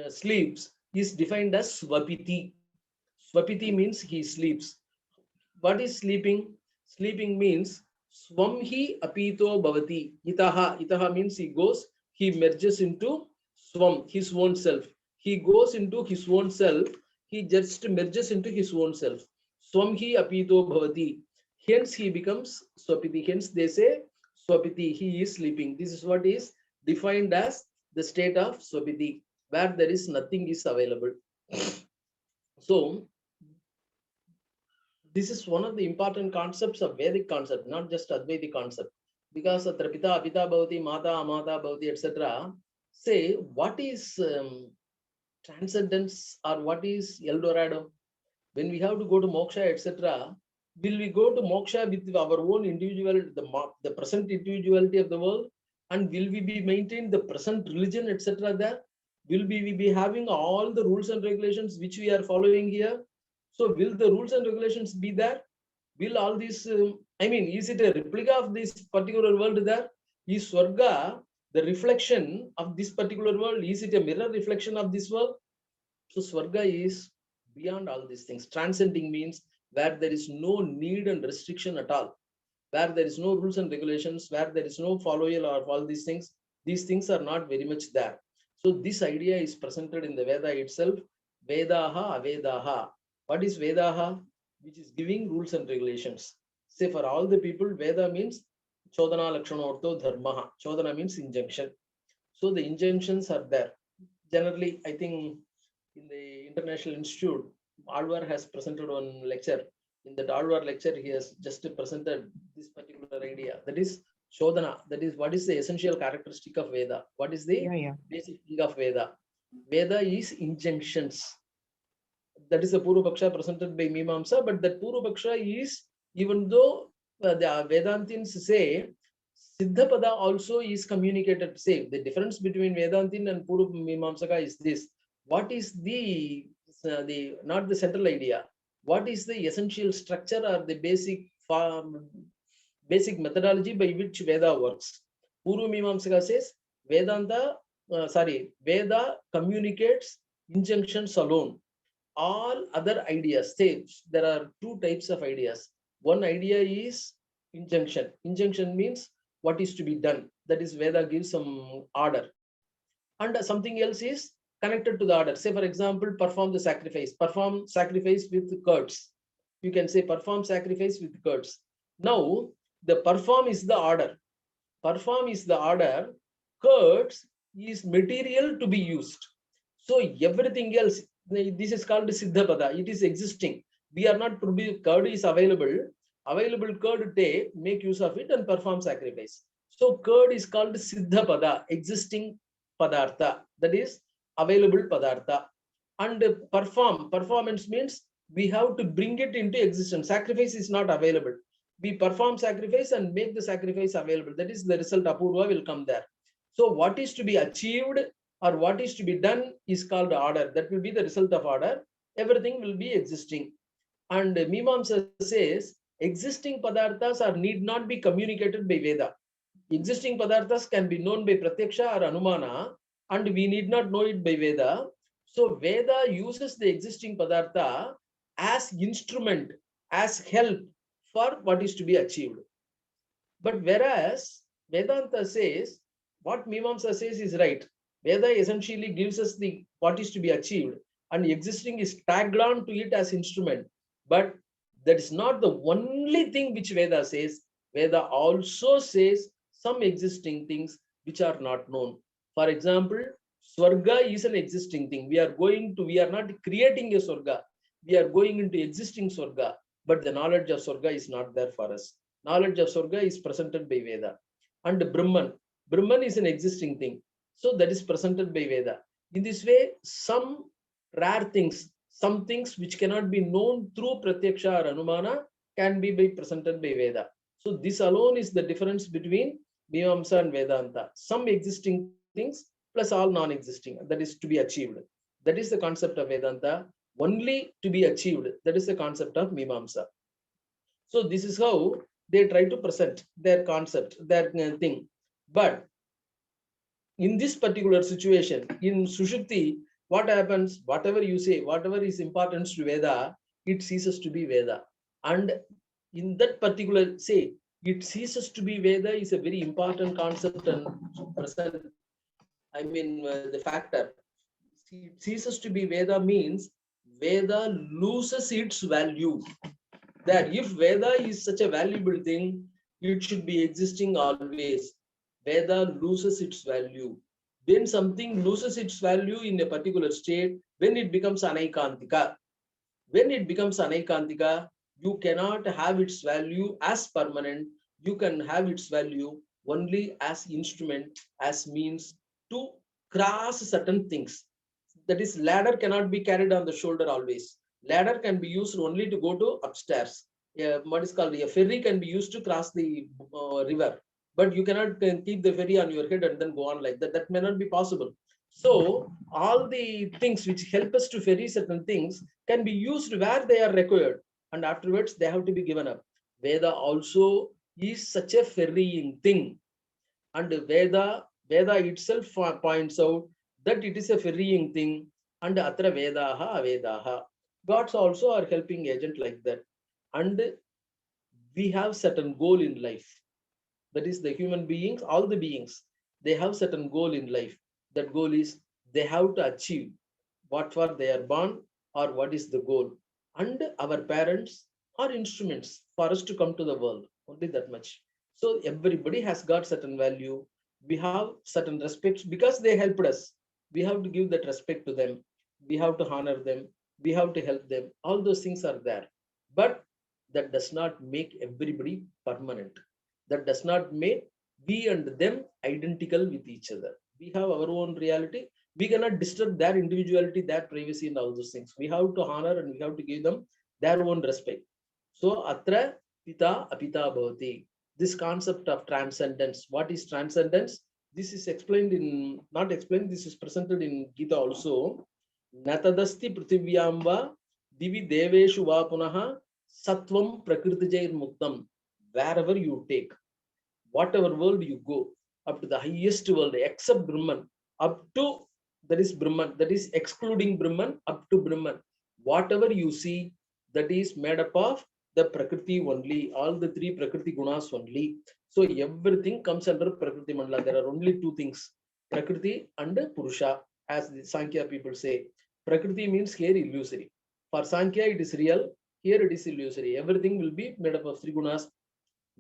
sleeps is defined as Swapiti. Swapiti means he sleeps. What is sleeping? Sleeping means Swamhi Apito Bhavati. Itaha. Itaha means he goes, he merges into Swam, his own self. He goes into his own self. He just merges into his own self. Swamhi Apito Bhavati. Hence he becomes Swapiti. Hence they say Swapiti, he is sleeping. This is what is defined as the state of Swapiti, where there is nothing is available. So this is one of the important concepts of Vedic concept, not just Advaita concept. Because Atra Pita, Apita Bhavati, Mata, Amata Bhavati, etc. say what is transcendence or what is El Dorado? When we have to go to moksha, etc., will we go to moksha with our own individual, the present individuality of the world, and will we be maintain the present religion, etc. there? Will we be having all the rules and regulations which we are following here? So will the rules and regulations be there? Will all these, is it a replica of this particular world there? Is Swarga the reflection of this particular world? Is it a mirror reflection of this world? So Swarga is beyond all these things. Transcending means where there is no need and restriction at all, where there is no rules and regulations, where there is no following of all these things are not very much there. So this idea is presented in the Veda itself. Vedaha, Avedaha. What is Vedaha? Which is giving rules and regulations. Say for all the people, Veda means Chodana Lakshana Ortho Dharmaha. Chodana means injunction. So the injunctions are there. Generally, I think in the International Institute, Alvar has presented one lecture. In that Alvar lecture, he has just presented this particular idea. That is Shodhana. That is what is the essential characteristic of Veda. What is the basic thing of Veda? Veda is injunctions. That is a Purva Paksha presented by Mimamsa, but that Purva Paksha is, even though the Vedantins say Siddhapada also is communicated. Say the difference between Vedantin and Purva Mimamsaka is this: what is the not the central idea? What is the essential structure or the basic form, basic methodology by which Veda works? Purva Mimamsaka says Vedanta, Veda communicates injunctions alone. All other ideas, say there are two types of ideas. One idea is injunction. Injunction means what is to be done. That is, Veda gives some order. And something else is connected to the order. Say, for example, perform the sacrifice. Perform sacrifice with curds. You can say perform sacrifice with curds. Now, the perform is the order. Perform is the order. Curds is material to be used. So everything else, this is called Siddhapada. It is existing. We are not producing. Curd is available. Available curd, make use of it and perform sacrifice. So curd is called Siddhapada, existing Padartha. That is available Padartha. And performance means we have to bring it into existence. Sacrifice is not available. We perform sacrifice and make the sacrifice available. That is the result. Apurva will come there. So what is to be achieved or what is to be done is called order. That will be the result of order. Everything will be existing. And Mimamsa says existing padarthas are need not be communicated by Veda. Existing padarthas can be known by Pratyaksha or Anumana, and we need not know it by Veda. So Veda uses the existing padartha as instrument, as help for what is to be achieved. But whereas Vedanta says, what Mimamsa says is right. Veda essentially gives us the what is to be achieved, and existing is tagged on to it as instrument. But that is not the only thing which Veda says. Veda also says some existing things which are not known. For example, Swarga is an existing thing. We are not creating a Swarga. We are going into existing Swarga, but the knowledge of Swarga is not there for us. Knowledge of Swarga is presented by Veda. And Brahman is an existing thing. So that is presented by Veda. In this way, some rare things, some things which cannot be known through Pratyaksha or Anumana can be presented by Veda. So this alone is the difference between Mimamsa and Vedanta. Some existing things plus all non-existing, that is to be achieved. That is the concept of Vedanta. Only to be achieved, that is the concept of Mimamsa. So this is how they try to present their concept, their thing. But in this particular situation, in Sushupti, what happens? Whatever you say, whatever is important to Veda, it ceases to be Veda. And in that particular, say, it ceases to be Veda is a very important concept and present. I mean, the factor. It ceases to be Veda means Veda loses its value. That if Veda is such a valuable thing, it should be existing always. Veda loses its value. When something loses its value in a particular state, when it becomes anaikantika. When it becomes anaikantika, you cannot have its value as permanent. You can have its value only as instrument, as means to cross certain things. That is, ladder cannot be carried on the shoulder always. Ladder can be used only to go to upstairs. What is called a ferry can be used to cross the river, but you cannot keep the ferry on your head and then go on like that. That may not be possible. So all the things which help us to ferry certain things can be used where they are required, and afterwards they have to be given up. Veda also is such a ferrying thing, and Veda itself points out that it is a ferrying thing, and atra Vedaha Avedaha. Gods also are helping agent like that. And we have certain goal in life. That is, the human beings, all the beings, they have certain goal in life. That goal is they have to achieve what for they are born or what is the goal. And our parents are instruments for us to come to the world. Only that much. So everybody has got certain value. We have certain respects because they helped us. We have to give that respect to them. We have to honor them. We have to help them. All those things are there. But that does not make everybody permanent. That does not make we and them identical with each other. We have our own reality. We cannot disturb their individuality, their privacy, and all those things. We have to honor and we have to give them their own respect. So, atra pita apita bhavati. This concept of transcendence. What is transcendence? This is explained in, not explained, this is presented in Gita also. Natadasti prithiviyamba divi deveshu va punaha Sattvam Prakritijair Muktam. Wherever you take, whatever world you go, up to the highest world, except Brahman, up to that is Brahman, that is excluding Brahman, up to Brahman. Whatever you see, that is made up of the Prakriti only, all the three Prakriti Gunas only. So everything comes under Prakriti Mandala. There are only two things, Prakriti and Purusha, as the Sankhya people say. Prakriti means here illusory. For Sankhya, it is real. Here it is illusory. Everything will be made up of three gunas.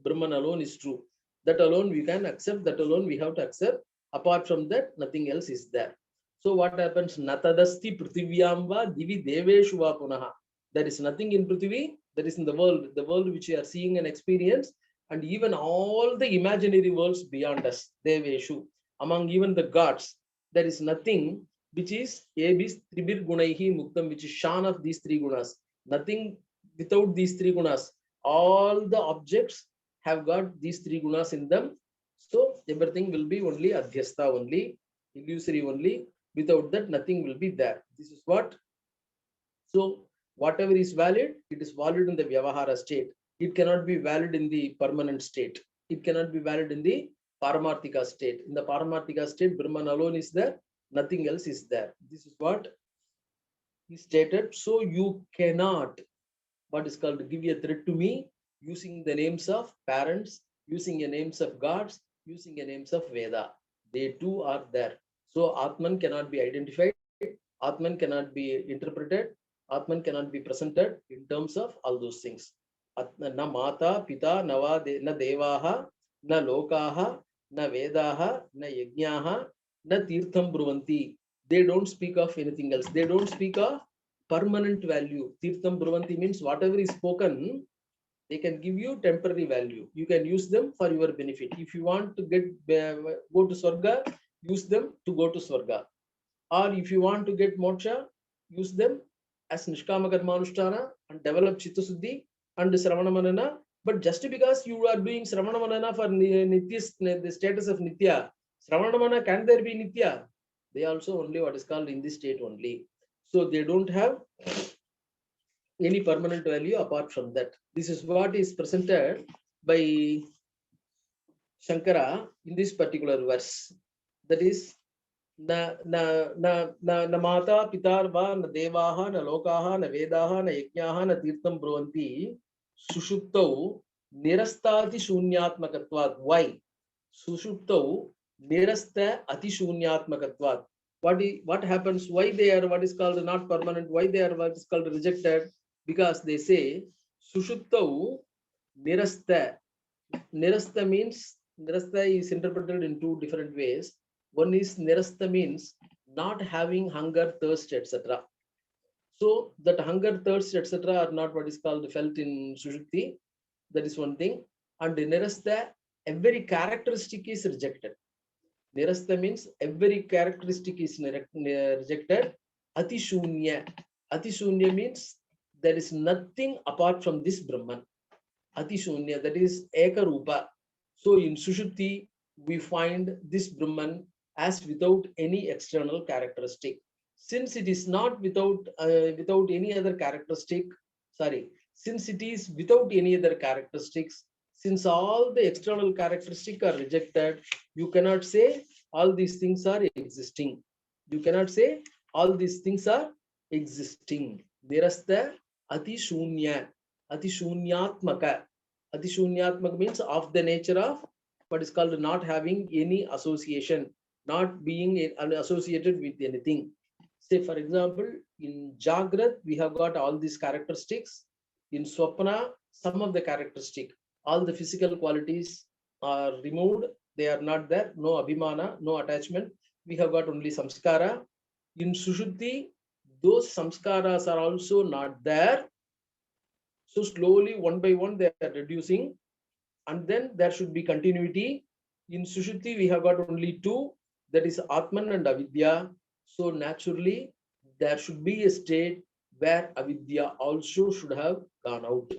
Brahman alone is true. That alone we can accept. That alone we have to accept. Apart from that, nothing else is there. So what happens? Natadasti prithiviyamba divi deveshu va punaha. There is nothing in Prithvi. There is in the world which we are seeing and experience, and even all the imaginary worlds beyond us. Deveshu, among even the gods, there is nothing which is Abis Tribir Gunaihi Muktam, which is Shan of these three gunas. Nothing without these three gunas. All the objects have got these three gunas in them. So everything will be only adhyastha only, illusory only. Without that, nothing will be there. This is what. So whatever is valid, it is valid in the Vyavahara state. It cannot be valid in the permanent state. It cannot be valid in the Paramarthika state. In the Paramarthika state, Brahman alone is there. Nothing else is there. This is what he stated. So you cannot, what is called, give a threat to me using the names of parents, using the names of gods, using the names of Veda. They too are there. So Atman cannot be identified. Atman cannot be interpreted. Atman cannot be presented in terms of all those things. Na mata, pita, na devaha, na lokaha, na vedaha, na yajnaha, na tirtham bruvanti. They don't speak of anything else. They don't speak of permanent value. Tirtham bruvanti means whatever is spoken, they can give you temporary value. You can use them for your benefit. If you want to go to Swarga, use them to go to Swarga. Or if you want to get moksha, use them as Nishkama Karma Anushtana and develop Chitta Suddhi and Sravana Manana. But just because you are doing Sravana Manana for Nitya, the status of Nitya, Sravana Manana, can there be Nitya? They also only what is called in this state only. So they don't have any permanent value apart from that. This is what is presented by Shankara in this particular verse. That is, na mata pitarva na devaha na lokaha na vedaha na yajnaha na tirtham bruvanti sushuptau nirastati shunyatmakatvat. Why? Sushuptau nirasta ati shunyatmakatvat. What happens? Why they are what is called not permanent? Why they are what is called rejected? Because they say sushuptau nirasta. Nirasta means, nirasta is interpreted in two different ways. One is nirasta means not having hunger, thirst, etc. So that hunger, thirst, etc. are not what is called felt in Sushupti. That is one thing. And nirasta, every characteristic is rejected. Nirasta means every characteristic is rejected. Ati shunya. Ati shunya means there is nothing apart from this Brahman. Ati shunya, that is Ekarupa. So in Sushupti, we find this Brahman as without any external characteristic. Since it is not without any other characteristic, since it is without any other characteristics, since all the external characteristics are rejected, you cannot say all these things are existing. You cannot say all these things are existing. Nirasta ati shunya, ati shunyatmaka. Ati shunyatmaka means of the nature of what is called not having any association, not being associated with anything. Say, for example, in Jagrat, we have got all these characteristics. In Swapna, some of the characteristics, all the physical qualities are removed They are not there. No abhimana, no attachment. We have got only samskara. In Sushuddhi, those samskaras are also not there. So slowly, one by one, they are reducing. And then there should be continuity. In Sushuddhi, we have got only two, that is Atman and Avidya. So naturally, there should be a state where Avidya also should have gone out.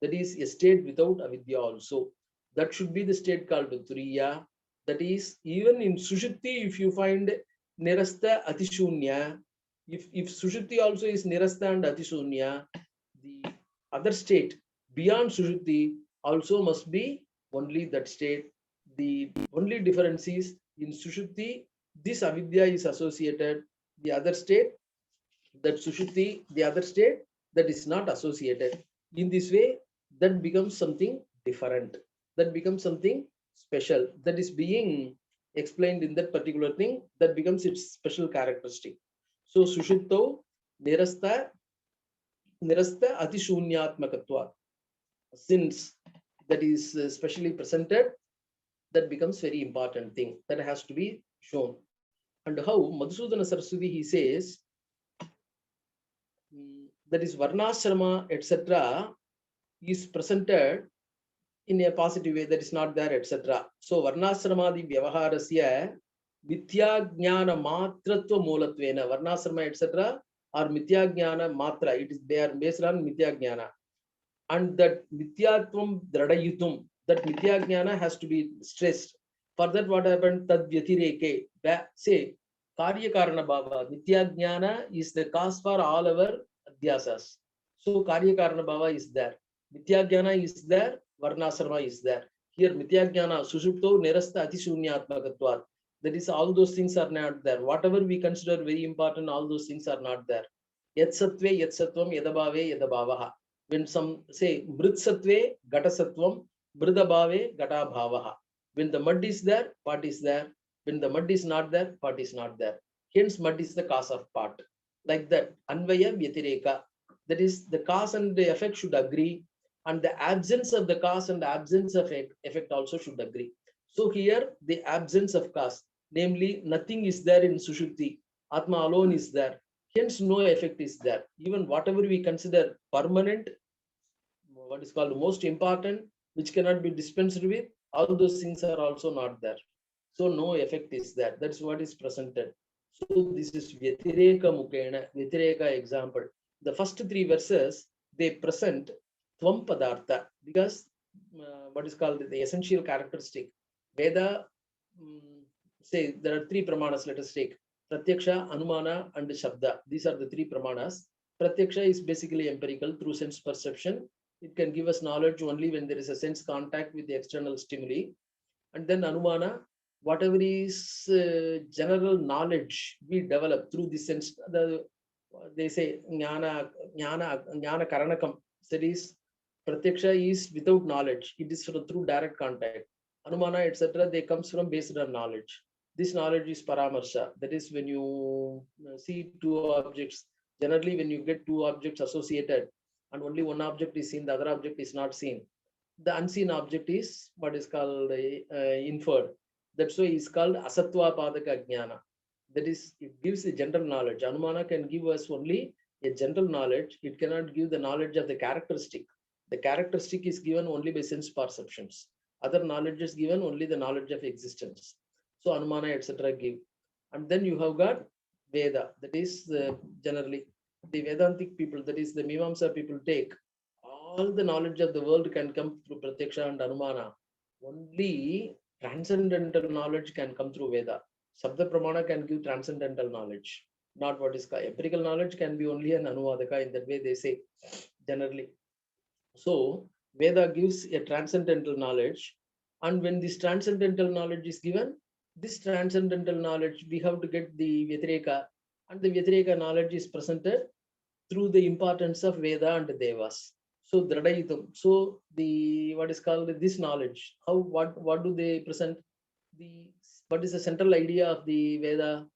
That is a state without Avidya also. That should be the state called Turiya. That is, even in Sushuddhi, if you find Nirastha Atishunya, if Sushuddhi also is Nirastha and Atishunya, the other state beyond Sushuddhi also must be only that state. The only difference is in Sushuddhi, this Avidya is associated. The other state, that Sushuddhi, the other state, that is not associated. In this way, that becomes something different. That becomes something special. That is being explained in that particular thing. That becomes its special characteristic. So Sushuddho Nirastha Atishunyatmakatva. Since that is specially presented, that becomes very important thing that has to be shown. And how Madhusudana Saraswati, he says, that is Varnashrama, etc., is presented in a positive way, that is not there, etc. So Varnashrama the Vyavaharasya Mithya Jnana Matratva Molatvena, Varnashrama, etc., or Mithya Jnana Matra, it is they are based on Mithya Jnana. And that Mithyatvam Dradayutum, that Mithya Jnana has to be stressed. For that, what happened? Tad Vyatireke, say, Karya Karana Bhava, Mithya Jnana is the cause for all our adhyasas. So Karya Karana Bhava is there. Mithya Jnana is there, Varnashrama is there. Here Mithya Jnana, Sushupto, Nirastha Atishunyatmakatvat. That is, all those things are not there. Whatever we consider very important, all those things are not there. Yat Sattve, Yat Sattvam, Yadabhave, Yadabhavaha. When some say Mrit Sattve, Gata Sattvam, Mridabhave, Gata Bhavaha. When the mud is there, pot is there. When the mud is not there, pot is not there. Hence, mud is the cause of pot. Like that, Anvaya Vyatireka. That is, the cause and the effect should agree, and the absence of the cause and the absence of effect also should agree. So here, the absence of cause, namely, nothing is there in Sushuddhi. Atma alone is there. Hence, no effect is there. Even whatever we consider permanent, what is called most important, which cannot be dispensed with, all those things are also not there. So no effect is there. That's what is presented. So this is Vyatireka Mukena, Vyatireka example. The first three verses, they present Tvam Padartha, because what is called the essential characteristic. Veda, say there are three pramanas, let us take. Pratyaksha, Anumana, and Shabda. These are the three pramanas. Pratyaksha is basically empirical through sense perception. It can give us knowledge only when there is a sense contact with the external stimuli. And then Anumana, whatever is general knowledge we develop through this sense, they say Jnana Karanakam. That is, Pratyaksha is without knowledge. It is through direct contact. Anumana, etc., they comes from based on knowledge. This knowledge is Paramarsha. That is, when you see two objects, generally when you get two objects associated and only one object is seen, the other object is not seen, the unseen object is what is called inferred. That's why it's called Asatva Padaka Jnana. That is, it gives a general knowledge. Anumana can give us only a general knowledge. It cannot give the knowledge of the characteristic. The characteristic is given only by sense perceptions. Other knowledge is given only the knowledge of existence. So Anumana, etc. give. And then you have got Veda. That is generally the Vedantic people, that is the Mimamsa people take. All the knowledge of the world can come through Pratyaksha and Anumana. Only transcendental knowledge can come through Veda. Sabda Pramana can give transcendental knowledge, not what is called empirical knowledge can be only an Anuvadaka, in that way they say generally. So Veda gives a transcendental knowledge, and when this transcendental knowledge is given, this transcendental knowledge, we have to get the Vyatireka, and the Vyatireka knowledge is presented through the importance of Veda and Devas. So Dradayitam. So the what is called this knowledge. How what do they present? What is the central idea of the Veda?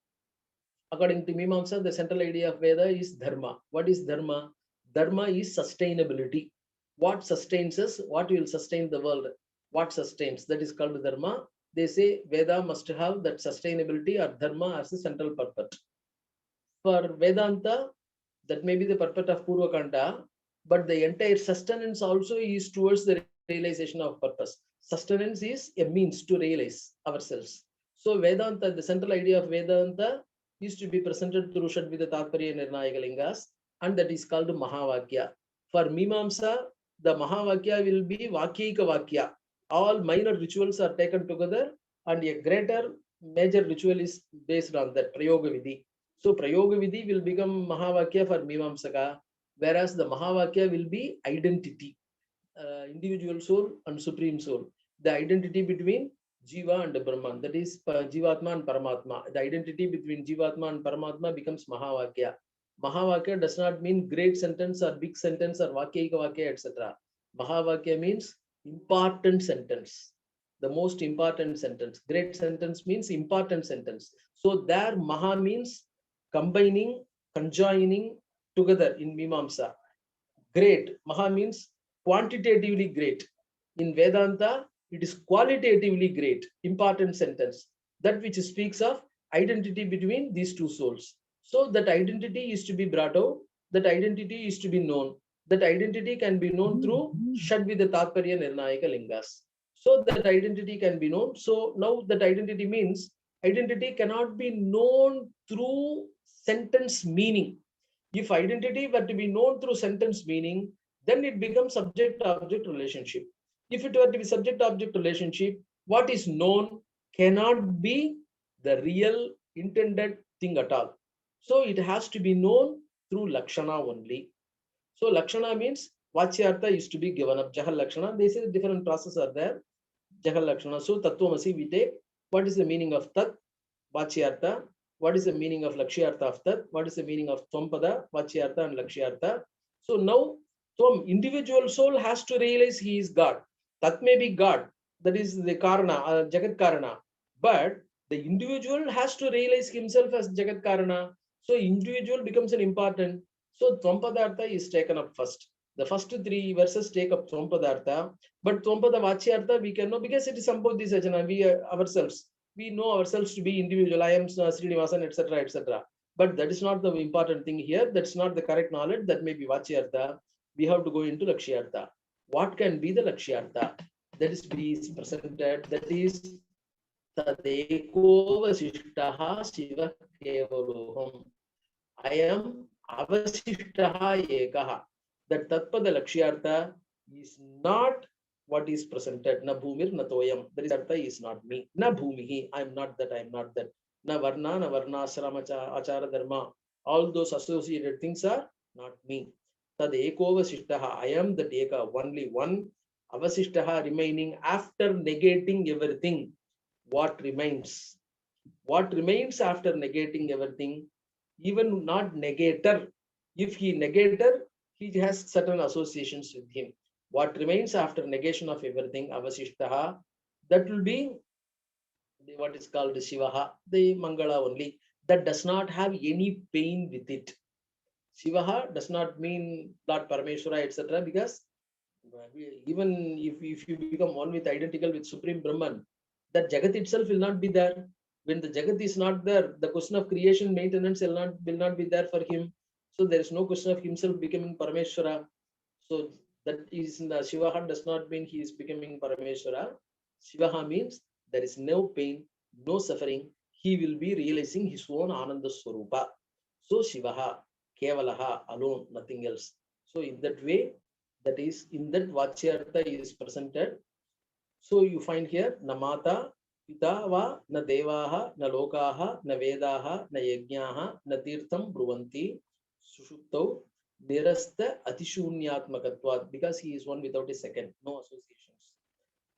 According to Mimamsa, the central idea of Veda is Dharma. What is Dharma? Dharma is sustainability. What sustains us? What will sustain the world? What sustains? That is called Dharma. they say Veda must have that sustainability or dharma as a central purpose. For Vedanta, that may be the purpose of Purvakanda, but the entire sustenance also is towards the realization of purpose. Sustenance is a means to realize ourselves. So Vedanta, the central idea of Vedanta is to be presented through Shadvida Tatparya Nirnayaka Lingas, and that is called Mahavakya. For Mimamsa, the Mahavakya will be Vakyika Vakya. All minor rituals are taken together, and a greater major ritual is based on that, Prayoga Vidhi. So Prayoga Vidhi will become Mahavakya for Mimamsaka, whereas the Mahavakya will be identity, individual soul and supreme soul, the identity between Jiva and Brahman, that is Jivatma and Paramatma. The identity between Jivatma and Paramatma becomes Mahavakya. Mahavakya does not mean great sentence or big sentence or Vakya, Vakya, etc. Mahavakya means important sentence, the most important sentence. Great sentence means important sentence. So there Maha means combining, conjoining together in Mimamsa. Great, Maha means quantitatively great. In Vedanta, it is qualitatively great, important sentence, that which speaks of identity between these two souls. So that identity is to be brought out, that identity is to be known. That identity can be known through Shadvida Tatparya Nirnayaka Lingas. So that identity can be known. So now that identity means identity cannot be known through sentence meaning. If identity were to be known through sentence meaning, then it becomes subject-object relationship. If it were to be subject-object relationship, what is known cannot be the real intended thing at all. So it has to be known through Lakshana only. So Lakshana means Vachyartha is to be given up. Jahal Lakshana, they say different processes are there. Jahal Lakshana. So Tattvamasi we take. What is the meaning of Tat? Vachyartha. What is the meaning of Lakshyartha of Tat? What is the meaning of Tvam-pada, Vachyartha and Lakshyartha? So now Tvam, individual soul has to realize he is God. Tat may be God. That is the Karana, Jagat Karana. But the individual has to realize himself as Jagat Karana. So individual becomes an important. So Tvam-padartha is taken up first. The first three verses take up Tvam-padartha. But Tvam-pada Vachyartha we can know because it is Sambodhi Sajana, we ourselves. We know ourselves to be individual. I am Srinivasan, etc., etc. But that is not the important thing here. That's not the correct knowledge. That may be Vachyartha. We have to go into Lakshyartha. What can be the Lakshyartha? That is presented. That is Tadeko Vasishtaha Shiva Kevaloham. I am Avasishtaha Ekaha. That Tatpada Lakshyartha is not what is presented. Na bhumir na toyam. That is artha is not me. Na bhumihi. I am not that. I am not that. Na varna, na varnasrama, achara dharma. All those associated things are not me. Tad eko vasishtaha. I am that eka, only one. Avasishtaha remaining after negating everything. What remains? What remains after negating everything? Even not negator. If he negator, he has certain associations with him. What remains after negation of everything, avasishtaha, that will be what is called Shivaha, the Mangala only. That does not have any pain with it. Shivaha does not mean Lord Parameshwara, etc. Because even if you become one with identical with Supreme Brahman, that Jagat itself will not be there. When the Jagat is not there, the question of creation maintenance will not be there for him. So there is no question of himself becoming Parameshwara. So that is in the Shivaha does not mean he is becoming Parameshwara. Shivaha means there is no pain, no suffering. He will be realizing his own Ananda Swarupa. So Shivaha, Kevalaha, alone, nothing else. So in that way, that is in that Vachyartha is presented. So you find here Namata, Pita va, na devaha, na lokaha, na vedaha, na yajnaha, na tirtham bruvanti, sushuptau, nirasta atishunyatmakatvat, because he is one without a second, no associations.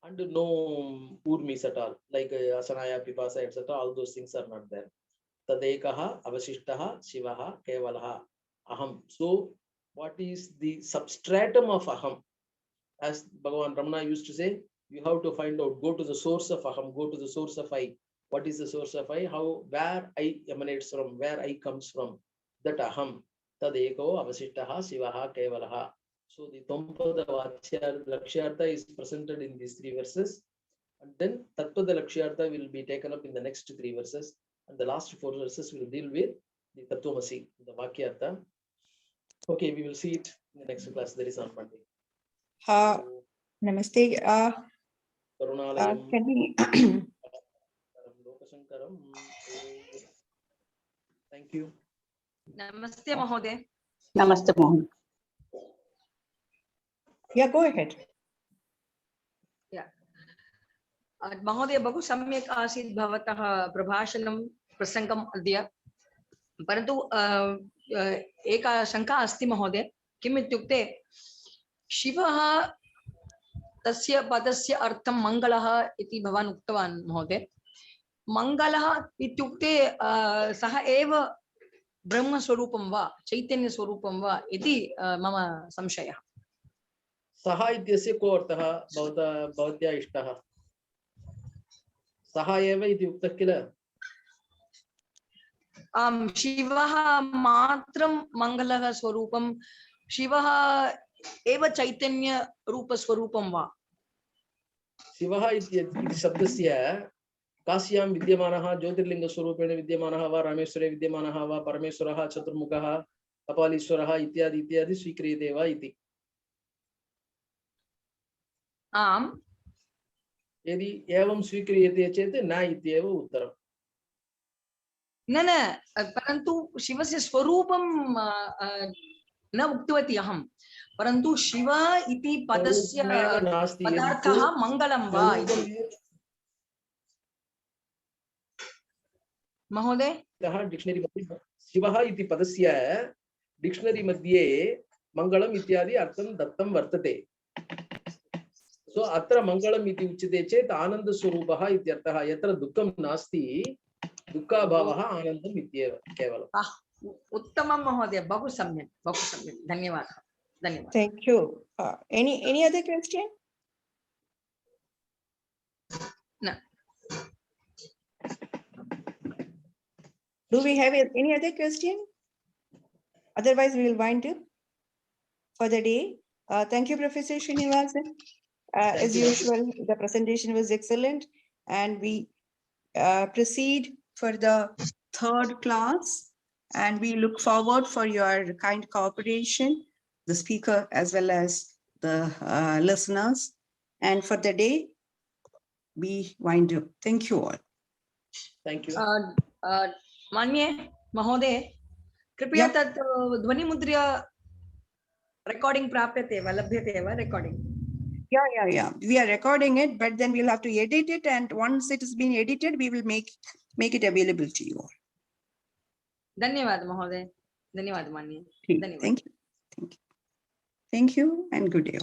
And no urmis at all, like Asanaya, Pipasa, etc. All those things are not there. Tadekaha, Avashishtaha, Shivaha, Kevalaha, Aham. So what is the substratum of Aham? As Bhagavan Ramana used to say, you have to find out, go to the source of Aham, go to the source of I. What is the source of I? How, where I emanates from, where I comes from. That Aham, Tadeko, Avasishtaha, Shivaha, Kevalaha. So the Tvam-pada Vachyartha, Lakshyartha is presented in these three verses. And then Tatpada Lakshyartha will be taken up in the next 3 verses. And the last 4 verses will deal with the Tattvamasi, the Vakyartha. Okay, we will see it in the next class. That is on Monday. Namaste. Karunalayam. Can we Lokasankaram. Thank you. Namaste, Mahoday. Namaste, Mohan. Yeah, go ahead. महोदय बहु सम्यक् आसीत् भवतः प्रभाषणं प्रसङ्गम् अद्य परन्तु एका शङ्का अस्ति महोदय किम् इत्युक्ते शिवः तस्य पदस्य अर्थं मङ्गलः इति भवान् उक्तवान् महोदय मङ्गलः इत्युक्ते सः एव ब्रह्मस्वरूपं वा चैतन्यस्वरूपं वा इति मम संशयः सः इत्यस्य को अर्थः भवत्या इष्टः सः एव इति उक्तः किल शिवः मात्रं मङ्गलः स्वरूपं शिवः एव चैतन्य रूपस्वरूपं वा शिवः इति शब्दस्य काश्यां विद्यमानः ज्योतिर्लिङ्गस्वरूपेण विद्यमानः वा रामेश्वरे विद्यमानः वा परमेश्वरः चतुर्मुखः कपालीश्वरः इत्यादि इत्यादि स्वीक्रियते वा इति आम् यदि एवं स्वीक्रियते चेत् न इत्येव उत्तरम् न परन्तु शिवस्य स्वरूपं न उक्तवती अहं परन्तु शिव इति पदस्य पदार्थः मङ्गलं वा इति महोदय डिक्षनरी मध्ये शिवः इति पदस्य डिक्षनरी मध्ये मङ्गलम् इत्यादि अर्थं दत्तं वर्तते सो अत्र मङ्गलम् इति उच्यते चेत् आनन्दस्वरूपः इत्यर्थः यत्र दुःखं नास्ति दुःखाभावः आनन्दम् इत्येव केवलम् उत्तमं महोदय बहु सम्यक् धन्यवादः धन्यवादः Thank you. Any other question? न Do we have any other question? Otherwise, we will wind up for the day. Thank you, Professor Srinivasan. As usual, the presentation was excellent, and we proceed for the third class, and we look forward for your kind cooperation, the speaker as well as the listeners. And for the day, we wind up. Thank you all. Thank you. मान्ये महोदय कृपया तत् ध्वनिमुद्र्य recording प्राप्यते वा लभ्यते वा recording Yeah. We are recording it, but then we'll have to edit it. And once it has been edited, we will make it available to you all. धन्यवाद महोदय धन्यवाद मान्ये धन्यवाद Thank you and good day.